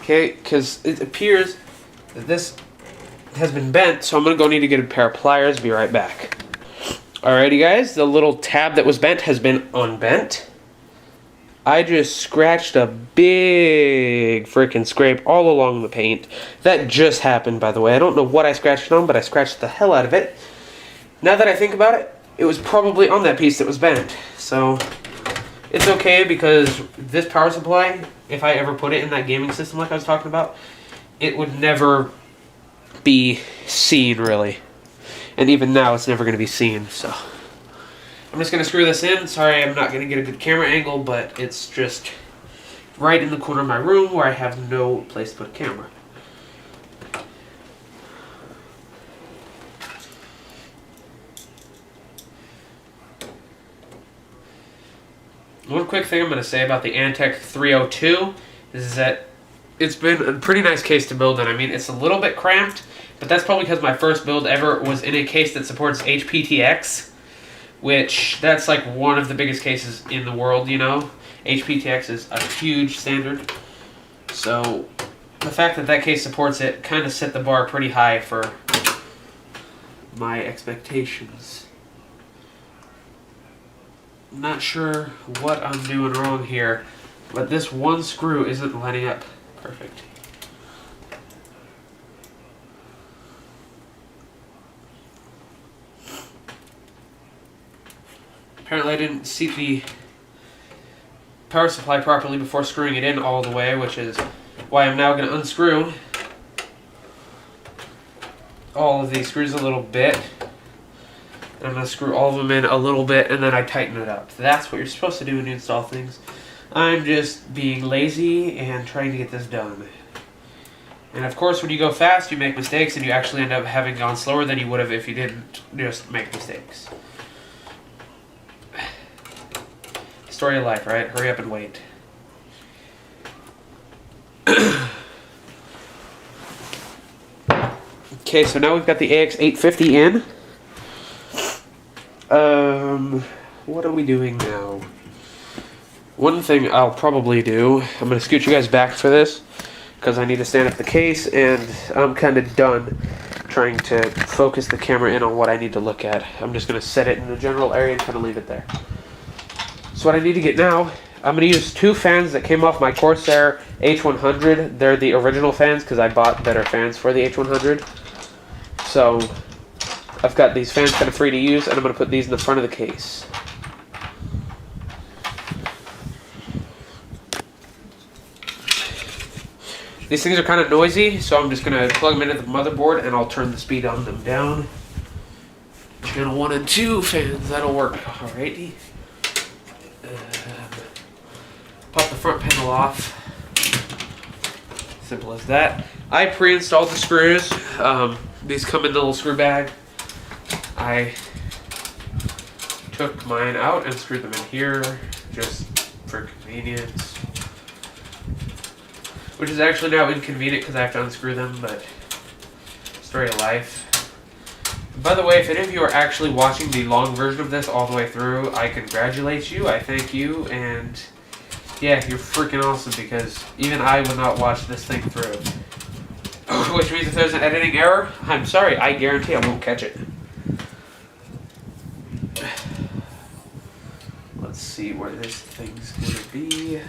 Okay, because it appears that this has been bent, so I'm going to go need to get a pair of pliers. Be right back. Alrighty, guys. The little tab that was bent has been unbent. I just scratched a big freaking scrape all along the paint. That just happened, by the way. I don't know what I scratched on, but I scratched the hell out of it. Now that I think about it, it was probably on that piece that was bent. So it's okay, because this power supply, if I ever put it in that gaming system like I was talking about, it would never be seen, really. And even now, it's never going to be seen, so I'm just going to screw this in. Sorry, I'm not going to get a good camera angle, but it's just right in the corner of my room where I have no place to put a camera. One quick thing I'm going to say about the Antec 302 is that it's been a pretty nice case to build in. I mean, it's a little bit cramped, but that's probably because my first build ever was in a case that supports HPTX, which that's like one of the biggest cases in the world, you know. HPTX is a huge standard. So the fact that that case supports it kind of set the bar pretty high for my expectations. I'm not sure what I'm doing wrong here, but this one screw isn't lining up perfect. Apparently I didn't seat the power supply properly before screwing it in all the way, which is why I'm now going to unscrew all of these screws a little bit. And I'm going to screw all of them in a little bit, and then I tighten it up. That's what you're supposed to do when you install things. I'm just being lazy and trying to get this done. And of course, when you go fast, you make mistakes, and you actually end up having gone slower than you would have if you didn't just make mistakes. Story of life, right? Hurry up and wait. Okay, so now we've got the AX850 in. What are we doing now? One thing I'll probably do, I'm going to scoot you guys back for this, because I need to stand up the case, and I'm kind of done trying to focus the camera in on what I need to look at. I'm just going to set it in the general area and kind of leave it there. So what I need to get now, I'm going to use two fans that came off my Corsair H100. They're the original fans because I bought better fans for the H100. So I've got these fans kind of free to use, and I'm going to put these in the front of the case. These things are kind of noisy, so I'm just going to plug them into the motherboard, and I'll turn the speed on them down. Channel 1 and 2 fans, that'll work. Alrighty. Pop the front panel off. Simple as that. I pre-installed the screws. These come in the little screw bag. I took mine out and screwed them in here just for convenience. Which is actually now inconvenient because I have to unscrew them, but story of life. By the way, if any of you are actually watching the long version of this all the way through, I congratulate you, I thank you, and yeah, you're freaking awesome because even I would not watch this thing through. Which means if there's an editing error, I'm sorry, I guarantee I won't catch it. Let's see where this thing's gonna be.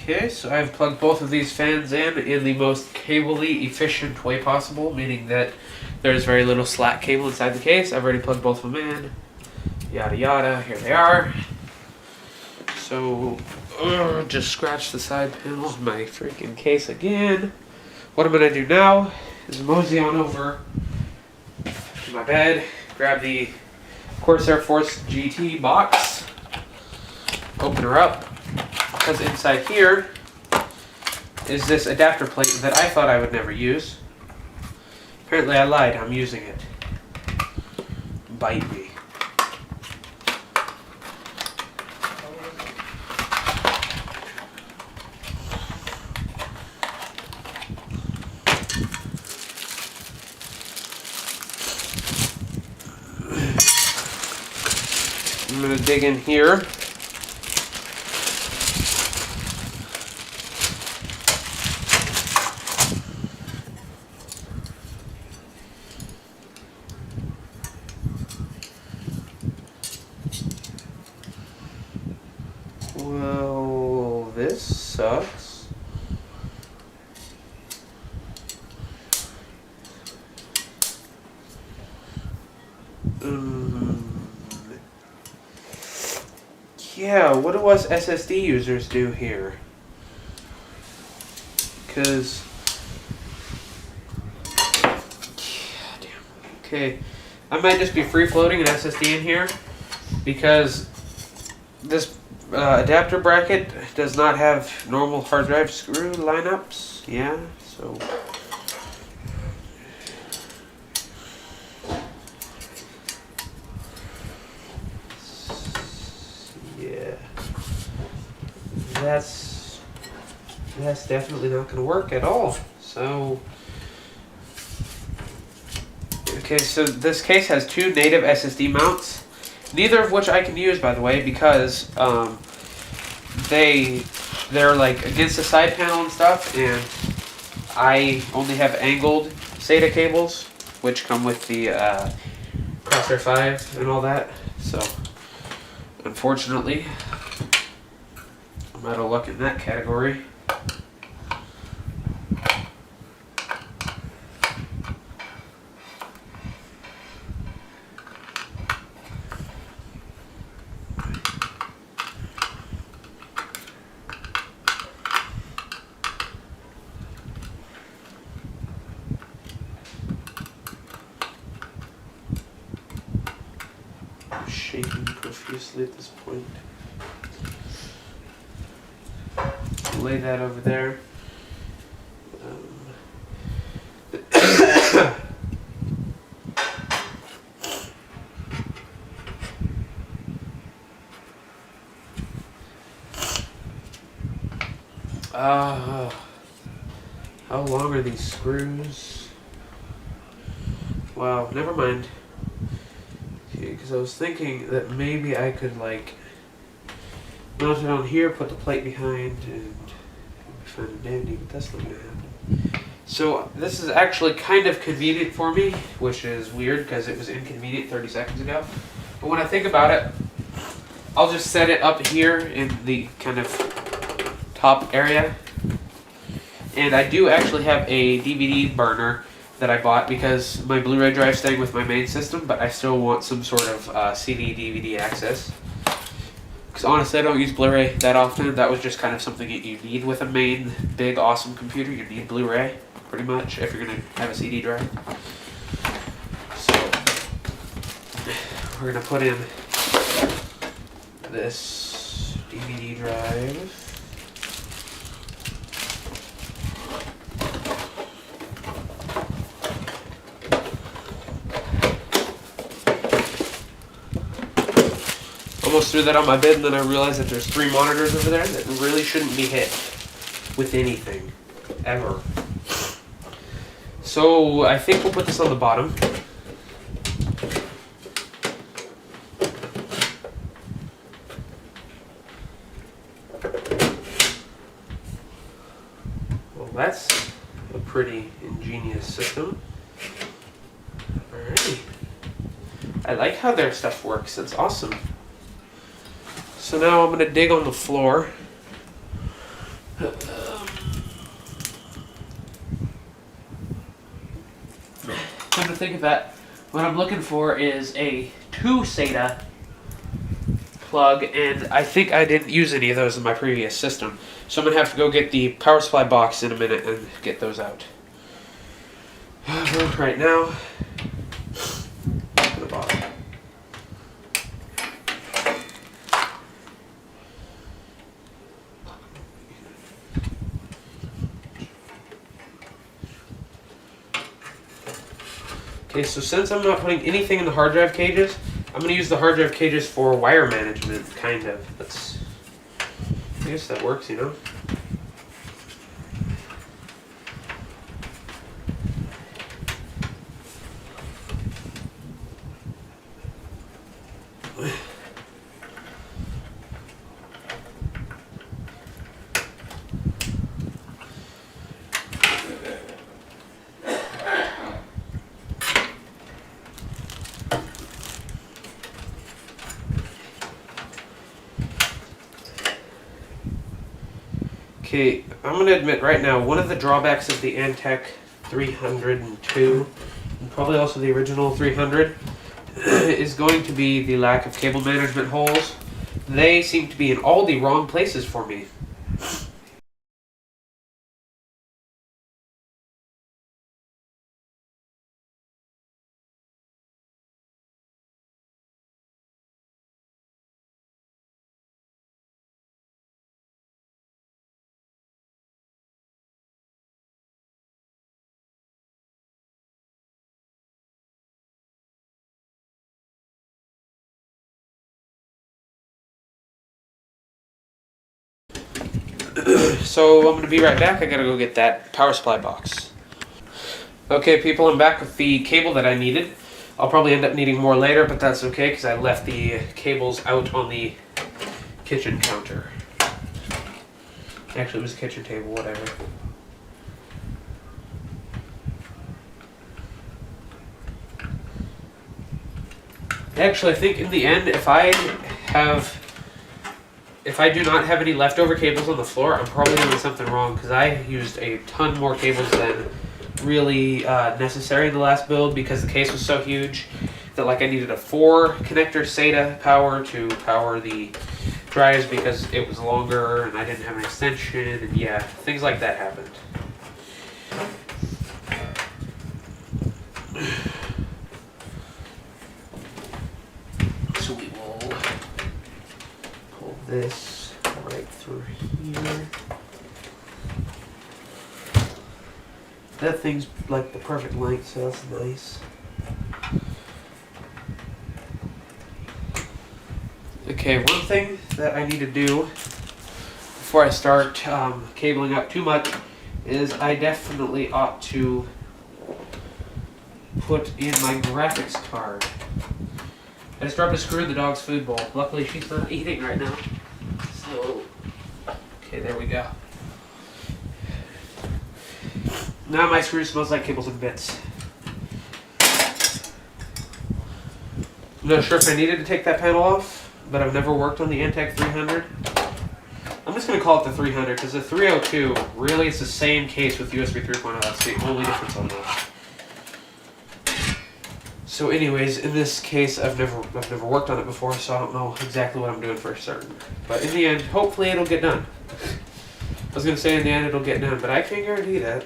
Okay, so I've plugged both of these fans in the most cable-y efficient way possible, meaning that there's very little slack cable inside the case. I've already plugged both of them in. Yada yada, here they are. So, just scratch the side panel of my freaking case again. What I'm gonna do now is mosey on over to my bed, grab the Corsair Force GT box, open her up, because inside here is this adapter plate that I thought I would never use. Apparently I lied, I'm using it. Bite me. I'm going to dig in here. Well, this sucks. Yeah, what do us SSD users do here? Because... yeah, damn. Okay, I might just be free-floating an SSD in here, because this adapter bracket does not have normal hard drive screw lineups. Yeah, so... yeah. That's definitely not going to work at all. So... okay, so this case has two native SSD mounts, neither of which I can use, by the way, because they're like against the side panel and stuff, and I only have angled SATA cables, which come with the Crosshair 5 and all that. So, unfortunately, I'm out of luck in that category. Shaking profusely at this point. Lay that over there. How long are these screws? Wow, never mind. Because I was thinking that maybe I could like mount it on here, put the plate behind, and be fine and dandy, but that's not going to happen. So this is actually kind of convenient for me, which is weird because it was inconvenient 30 seconds ago. But when I think about it, I'll just set it up here in the kind of top area. And I do actually have a DVD burner that I bought because my Blu-ray drive is staying with my main system, but I still want some sort of CD, DVD access. Because honestly, I don't use Blu-ray that often. That was just kind of something that you need with a main, big, awesome computer. You need Blu-ray, pretty much, if you're going to have a CD drive. So, we're going to put in this DVD drive. Almost threw that on my bed, and then I realized that there's 3 monitors over there that really shouldn't be hit with anything, ever. So I think we'll put this on the bottom. Well, that's a pretty ingenious system. Alrighty. I like how their stuff works. It's awesome. So now I'm going to dig on the floor. to think of that, what I'm looking for is a 2 SATA plug, and I think I didn't use any of those in my previous system. So I'm going to have to go get the power supply box in a minute and get those out. Right now, to the bottom. Okay, so since I'm not putting anything in the hard drive cages, I'm going to use the hard drive cages for wire management, kind of. I guess that works, you know? Okay, I'm going to admit right now, one of the drawbacks of the Antec 302, and probably also the original 300, is going to be the lack of cable management holes. They seem to be in all the wrong places for me. So I'm going to be right back. I got to go get that power supply box. Okay, people, I'm back with the cable that I needed. I'll probably end up needing more later, but that's okay because I left the cables out on the kitchen counter. Actually, it was a kitchen table, whatever. Actually, I think in the end, if I do not have any leftover cables on the floor, I'm probably doing something wrong because I used a ton more cables than really necessary in the last build because the case was so huge that like I needed a 4 connector SATA power to power the drives because it was longer and I didn't have an extension, and yeah, things like that happened. So we will pull this right through here. That thing's like the perfect length, so that's nice. Okay, one thing that I need to do before I start cabling up too much is I definitely ought to put in my graphics card. I just dropped a screw in the dog's food bowl. Luckily she's not eating right now. So, okay, there we go. Now my screw smells like cables and bits. I'm not sure if I needed to take that panel off, but I've never worked on the Antec 300. I'm just going to call it the 300 because the 302 really is the same case with USB 3.0. That's the only difference on that. So anyways, in this case, I've never worked on it before, so I don't know exactly what I'm doing for certain. But in the end, hopefully it'll get done. I was going to say in the end it'll get done, but I can't guarantee that.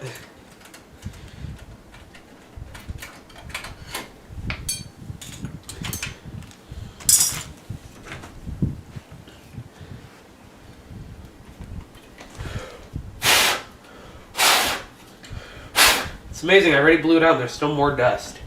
It's amazing, I already blew it out and there's still more dust.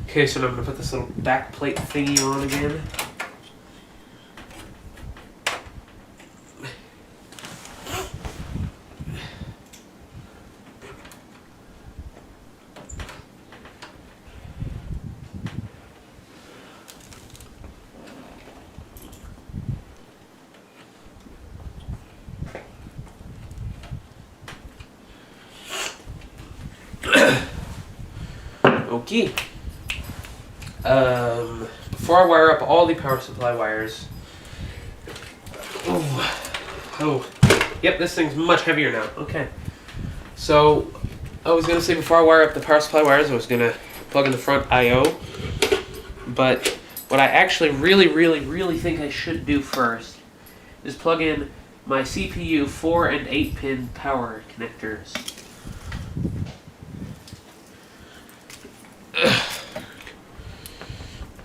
Okay, so now I'm gonna put this little back plate thingy on again. Okay. Before I wire up all the power supply wires. Oh. Yep, this thing's much heavier now. Okay. So, I was gonna say before I wire up the power supply wires, I was gonna plug in the front I/O. But what I actually really think I should do first is plug in my CPU 4 and 8 pin power connectors.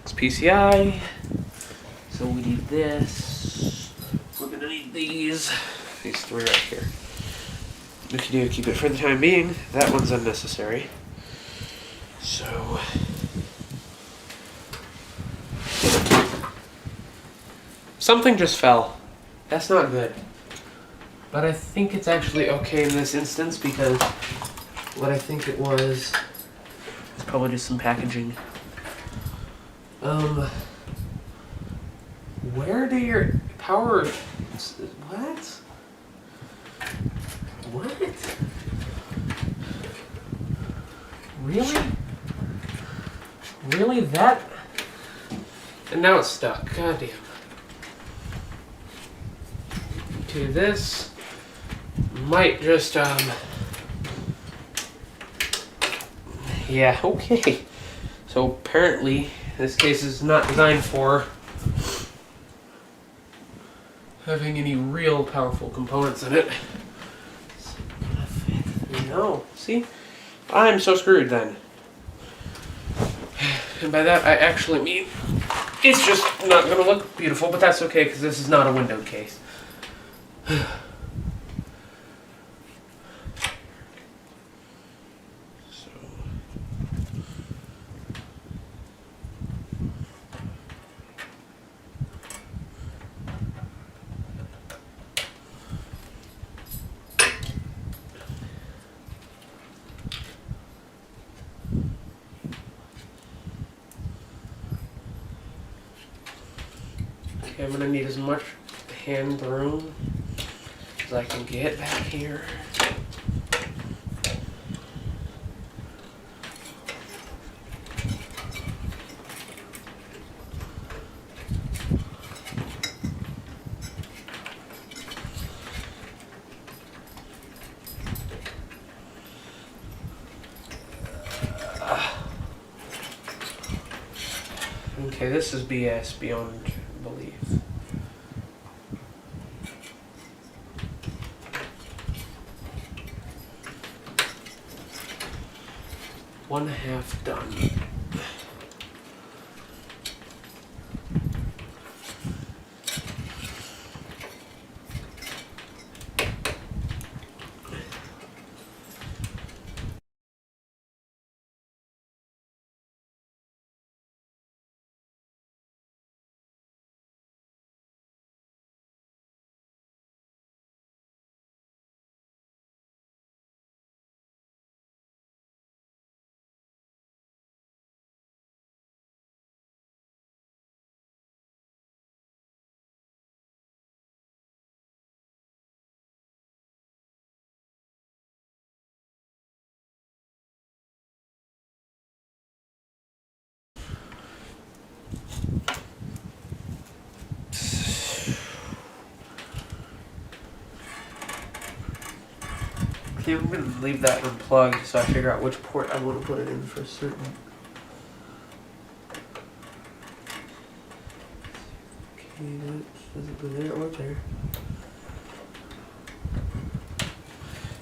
It's PCI, so we need this. We're gonna need these three right here. We can do keep it for the time being. That one's unnecessary. So something just fell. That's not good. But I think it's actually okay in this instance because what I think it was is probably just some packaging. Where do your power... What? What? Really? Really? That? And now it's stuck. God damn. Okay, this might just, yeah, okay. So apparently, this case is not designed for having any real powerful components in it. No, see? I'm so screwed then. And by that, I actually mean it's just not going to look beautiful, but that's okay because this is not a window case. Okay, I'm going to need as much hand room as I can get back here. Okay, this is BS beyond belief. One half done. Okay, I'm going to leave that unplugged so I figure out which port I want to put it in for certain. Okay, that doesn't go there or there.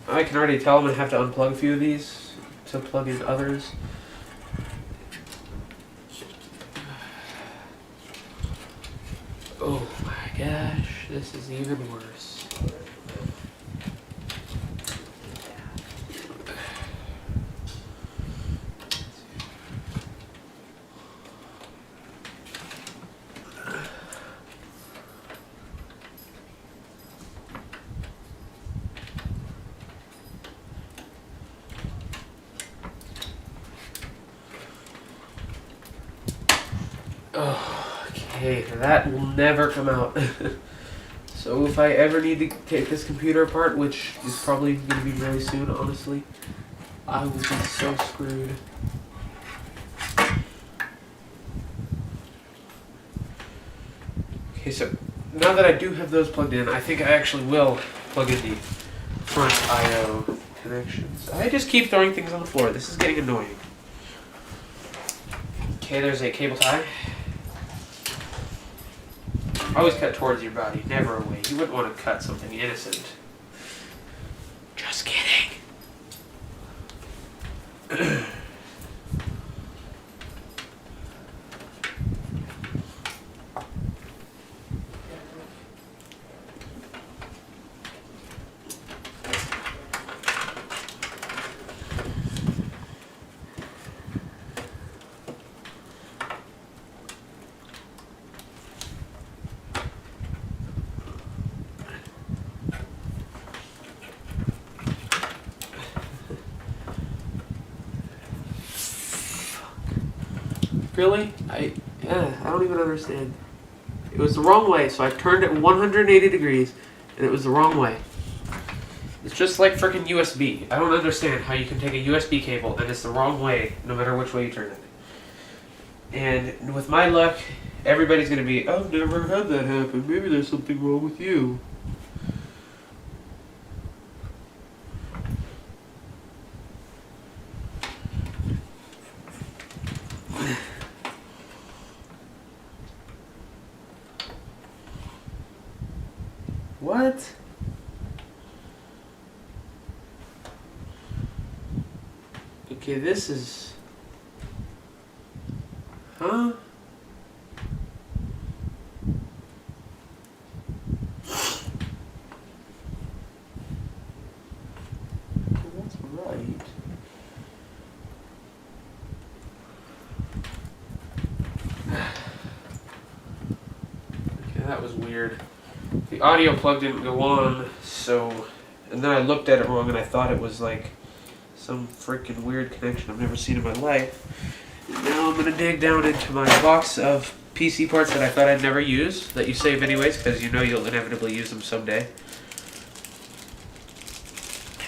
I can already tell I'm going to have to unplug a few of these to plug in others. Oh my gosh, this is even worse. Oh, okay, that will never come out. So if I ever need to take this computer apart, which is probably going to be very soon, honestly, I will be so screwed. Okay, so now that I do have those plugged in, I think I actually will plug in the front I/O connections. I just keep throwing things on the floor. This is getting annoying. Okay, there's a cable tie. Always cut towards your body, never away. You wouldn't want to cut something innocent. Just kidding. Really? I don't even understand. It was the wrong way, so I turned it 180 degrees, and it was the wrong way. It's just like freaking USB. I don't understand how you can take a USB cable and it's the wrong way, no matter which way you turn it. And with my luck, everybody's going to be, I've never had that happen. Maybe there's something wrong with you. What? Okay, this is... Huh? That's right. Okay, that was weird. The audio plug didn't go on, so... And then I looked at it wrong and I thought it was like some freaking weird connection I've never seen in my life. And now I'm gonna dig down into my box of PC parts that I thought I'd never use, that you save anyways, because you know you'll inevitably use them someday.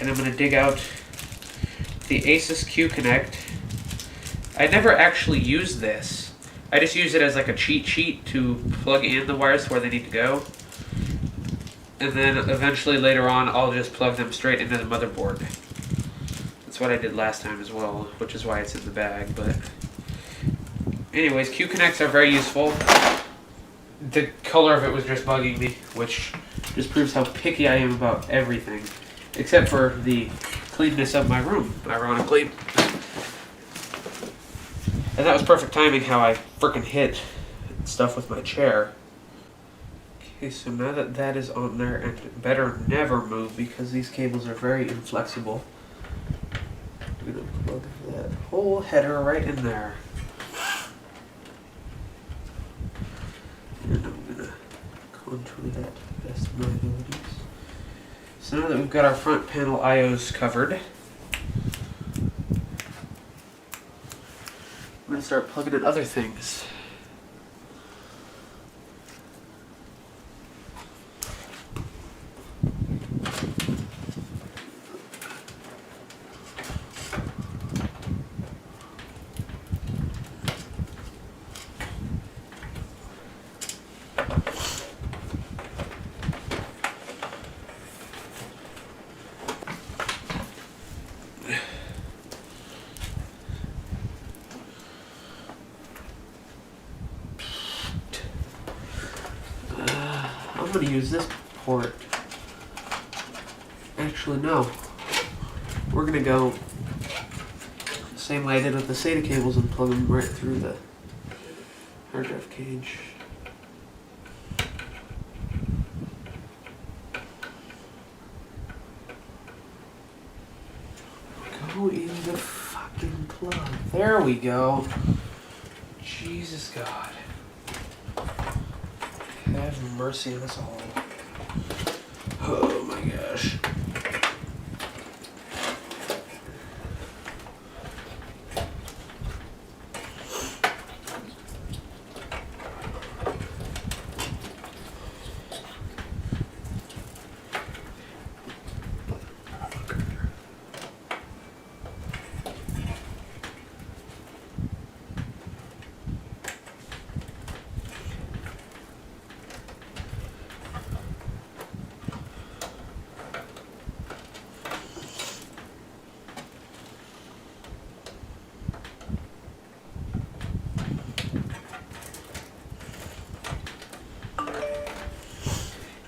And I'm gonna dig out the Asus Q-Connect. I never actually used this. I just use it as like a cheat sheet to plug in the wires to where they need to go. And then eventually later on, I'll just plug them straight into the motherboard. That's what I did last time as well, which is why it's in the bag. But anyways, Q-Connects are very useful. The color of it was just bugging me, which just proves how picky I am about everything. Except for the cleanness of my room, ironically. And that was perfect timing how I frickin' hit stuff with my chair. Okay, so now that that is on there, and it better never move because these cables are very inflexible. I'm gonna plug that whole header right in there. And I'm gonna contour that to the best of my abilities. So now that we've got our front panel IOs covered, I'm gonna start plugging in other things. I'm going to use this port. Actually, no. We're going to go the same way I did with the SATA cables and plug them right through the hard drive cage. Go in the fucking plug. There we go. Jesus God. Have mercy on us all. Oh my gosh.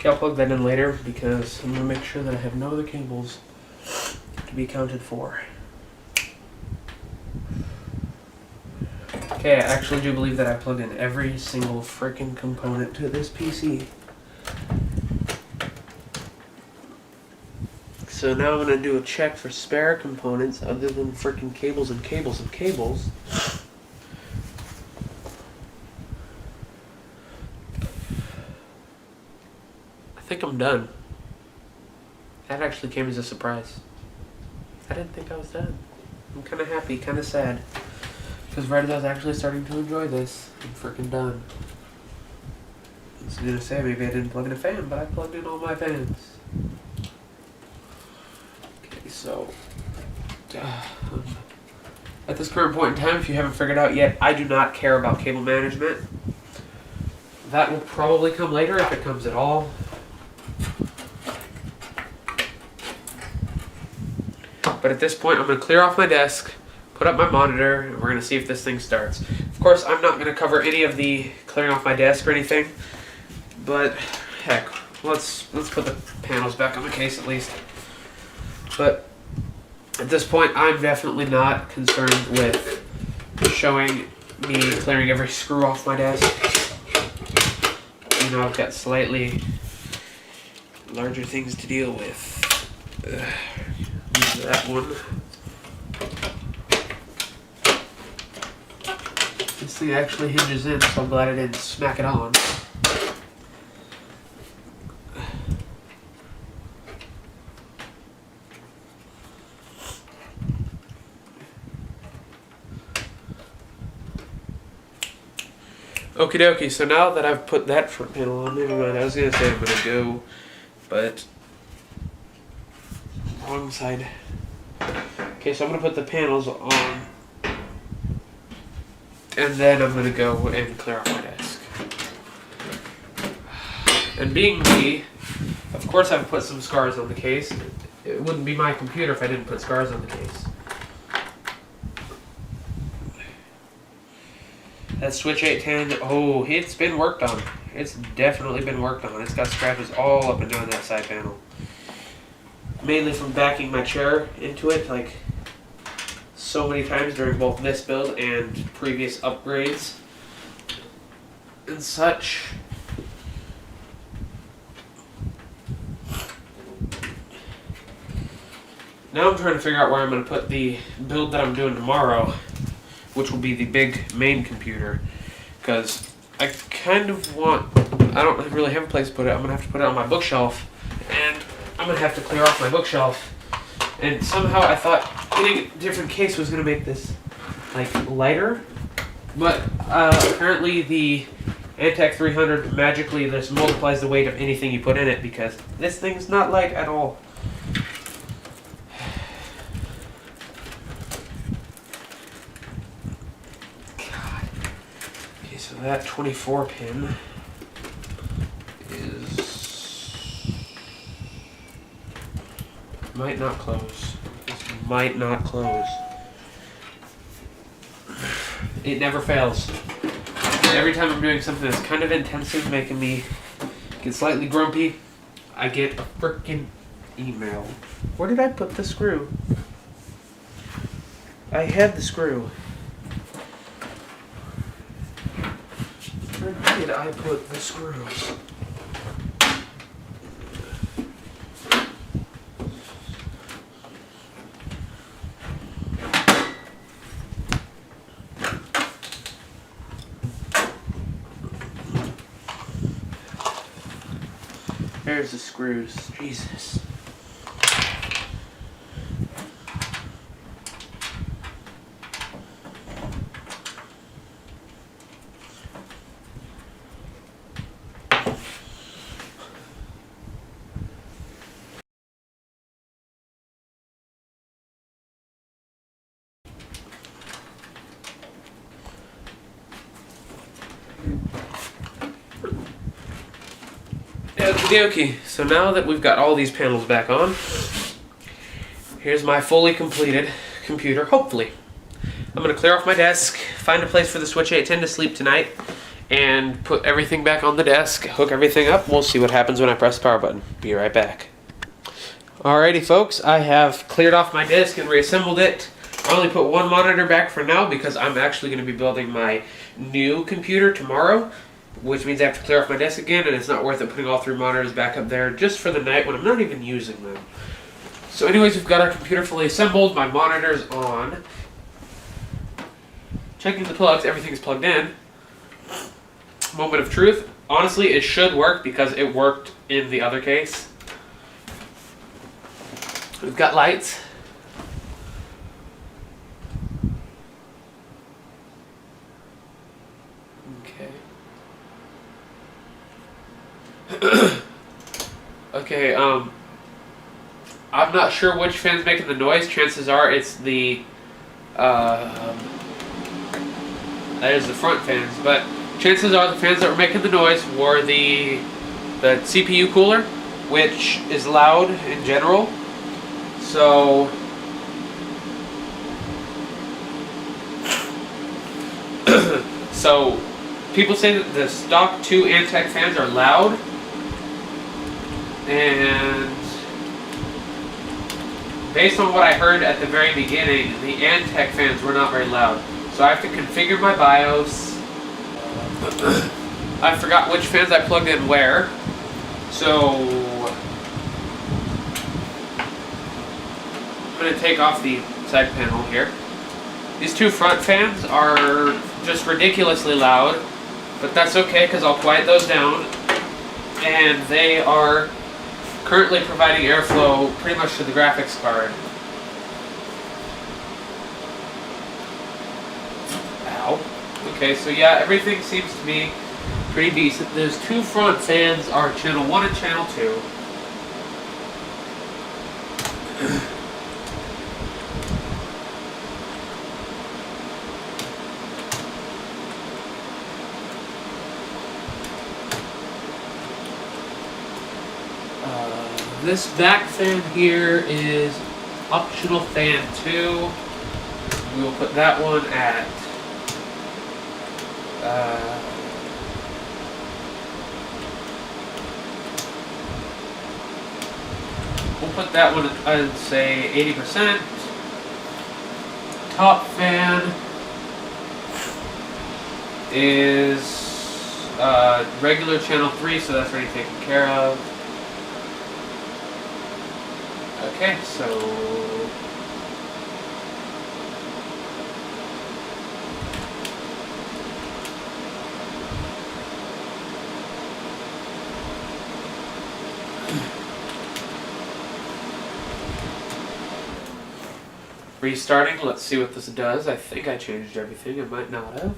Okay, I'll plug that in later because I'm going to make sure that I have no other cables to be accounted for. Okay, I actually do believe that I plugged in every single freaking component to this PC. So now I'm going to do a check for spare components other than freaking cables and cables and cables. I think I'm done. That actually came as a surprise. I didn't think I was done. I'm kind of happy, kind of sad. Because right as I was actually starting to enjoy this, I'm freaking done. I was going to say maybe I didn't plug in a fan, but I plugged in all my fans. Okay, so at this current point in time, if you haven't figured out yet, I do not care about cable management. That will probably come later if it comes at all. But at this point, I'm going to clear off my desk, put up my monitor, and we're going to see if this thing starts. Of course, I'm not going to cover any of the clearing off my desk or anything, but heck, let's put the panels back on the case at least. But at this point, I'm definitely not concerned with showing me clearing every screw off my desk. You know, I've got slightly larger things to deal with. That one. This thing actually hinges in, so I'm glad I didn't smack it on. Okie dokie, so now that I've put that front panel on, never mind, I was going to say I'm going to go, but wrong side. Okay, so I'm going to put the panels on, and then I'm going to go and clear off my desk. And being me, of course I've put some scars on the case. It wouldn't be my computer if I didn't put scars on the case. That Switch 810, oh, it's been worked on. It's definitely been worked on. It's got scratches all up and down that side panel. Mainly from backing my chair into it, like so many times during both this build and previous upgrades and such. Now I'm trying to figure out where I'm going to put the build that I'm doing tomorrow, which will be the big main computer, because I kind of want, I don't really have a place to put it. I'm going to have to put it on my bookshelf, and I'm going to have to clear off my bookshelf. And somehow I thought getting a different case was going to make this like lighter, but apparently the Antec 300 magically just multiplies the weight of anything you put in it, because this thing's not light at all. God. Okay, so that 24 pin might not close. This might not close. It never fails. Every time I'm doing something that's kind of intensive, making me get slightly grumpy, I get a frickin' email. Where did I put the screw? I had the screw. Where did I put the screws? There's the screws. Jesus. Okay, so now that we've got all these panels back on, here's my fully completed computer, hopefully. I'm going to clear off my desk, find a place for the Switch 810 to sleep tonight, and put everything back on the desk, hook everything up. We'll see what happens when I press the power button. Be right back. Alrighty folks, I have cleared off my disk and reassembled it. I only put one monitor back for now because I'm actually going to be building my new computer tomorrow, which means I have to clear off my desk again, and it's not worth it putting all 3 monitors back up there just for the night when I'm not even using them. So anyways, we've got our computer fully assembled, my monitor's on. Checking the plugs, everything's plugged in. Moment of truth. Honestly, it should work because it worked in the other case. We've got lights. Okay. Okay, I'm not sure which fan's making the noise. Chances are it's the, that is the front fans, but chances are the fans that were making the noise were the CPU cooler, which is loud in general. So so people say that the stock 2 Antec fans are loud, and based on what I heard at the very beginning, the Antec fans were not very loud. So I have to configure my BIOS. I forgot which fans I plugged in where. So I'm going to take off the side panel here. These 2 front fans are just ridiculously loud, but that's okay because I'll quiet those down. And they are currently providing airflow pretty much to the graphics card. Ow. Okay, so yeah, everything seems to be pretty decent. Those 2 front fans are channel 1 and channel 2. This back fan here is optional fan 2. We will put that one at we'll put that one at, I'd say, 80%. Top fan is regular channel 3, so that's already taken care of. Okay, so restarting, let's see what this does. I think I changed everything, I might not have.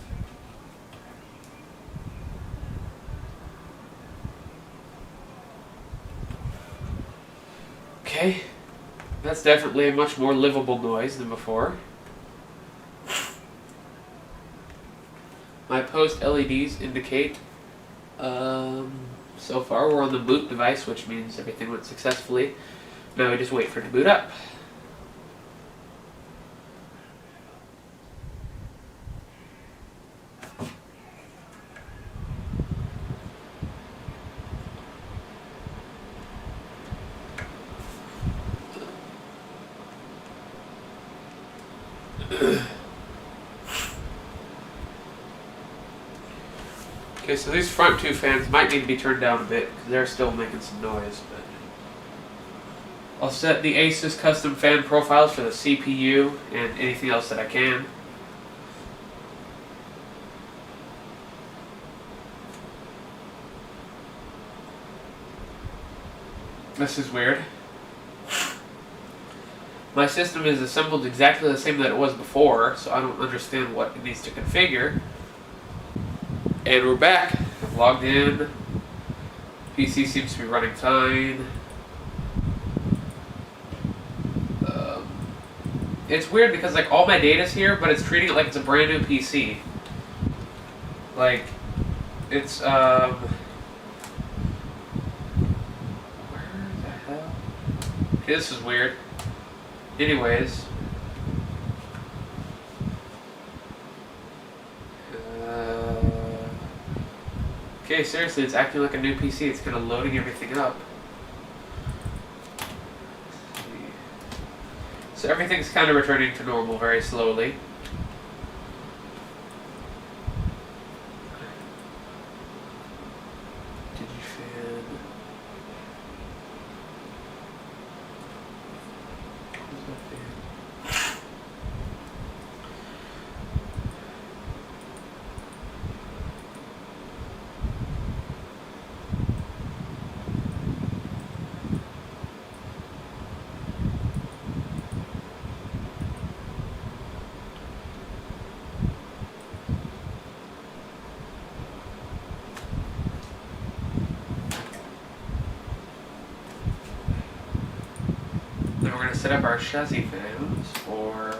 Okay. That's definitely a much more livable noise than before. My post LEDs indicate so far we're on the boot device, which means everything went successfully. Now we just wait for it to boot up. Okay, so these front 2 fans might need to be turned down a bit because they're still making some noise. But I'll set the Asus custom fan profiles for the CPU and anything else that I can. This is weird. My system is assembled exactly the same that it was before, so I don't understand what it needs to configure. And we're back. I've logged in. PC seems to be running fine. It's weird because like all my data's here, but it's treating it like it's a brand new PC. Like, it's where the hell? Okay, this is weird. Anyways. Okay, seriously, it's acting like a new PC. It's kind of loading everything up. So everything's kind of returning to normal very slowly. Digifan. Who's that fan? Then we're going to set up our chassis fans for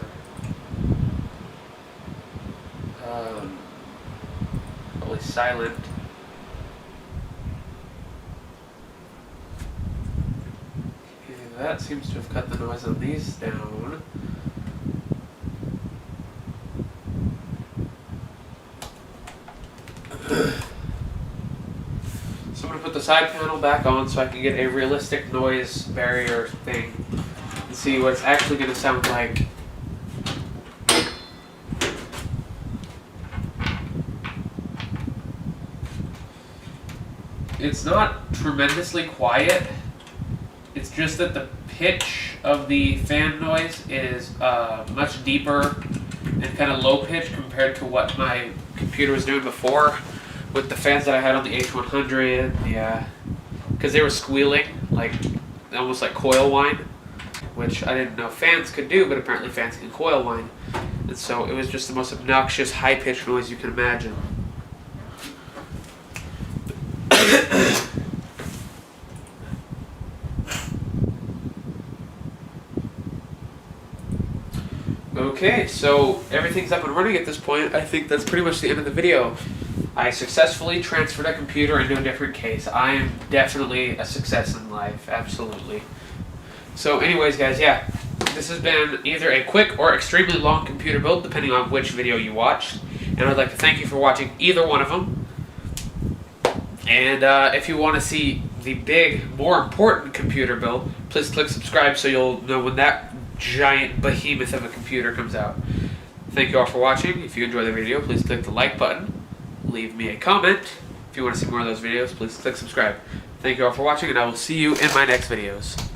probably silent. Okay, that seems to have cut the noise on these down. So I'm going to put the side panel back on so I can get a realistic noise barrier thing and see what it's actually going to sound like. It's not tremendously quiet. It's just that the pitch of the fan noise is much deeper and kind of low pitch compared to what my computer was doing before with the fans that I had on the H100. Yeah, because they were squealing like almost like coil whine, which I didn't know fans could do, but apparently fans can coil whine. And so it was just the most obnoxious high pitched noise you can imagine. Okay, so everything's up and running at this point. I think that's pretty much the end of the video. I successfully transferred a computer into a different case. I am definitely a success in life, absolutely. So anyways, guys, yeah, this has been either a quick or extremely long computer build, depending on which video you watched. And I'd like to thank you for watching either one of them. And if you want to see the big, more important computer build, please click subscribe so you'll know when that giant behemoth of a computer comes out. Thank you all for watching. If you enjoyed the video, please click the like button. Leave me a comment. If you want to see more of those videos, please click subscribe. Thank you all for watching, and I will see you in my next videos.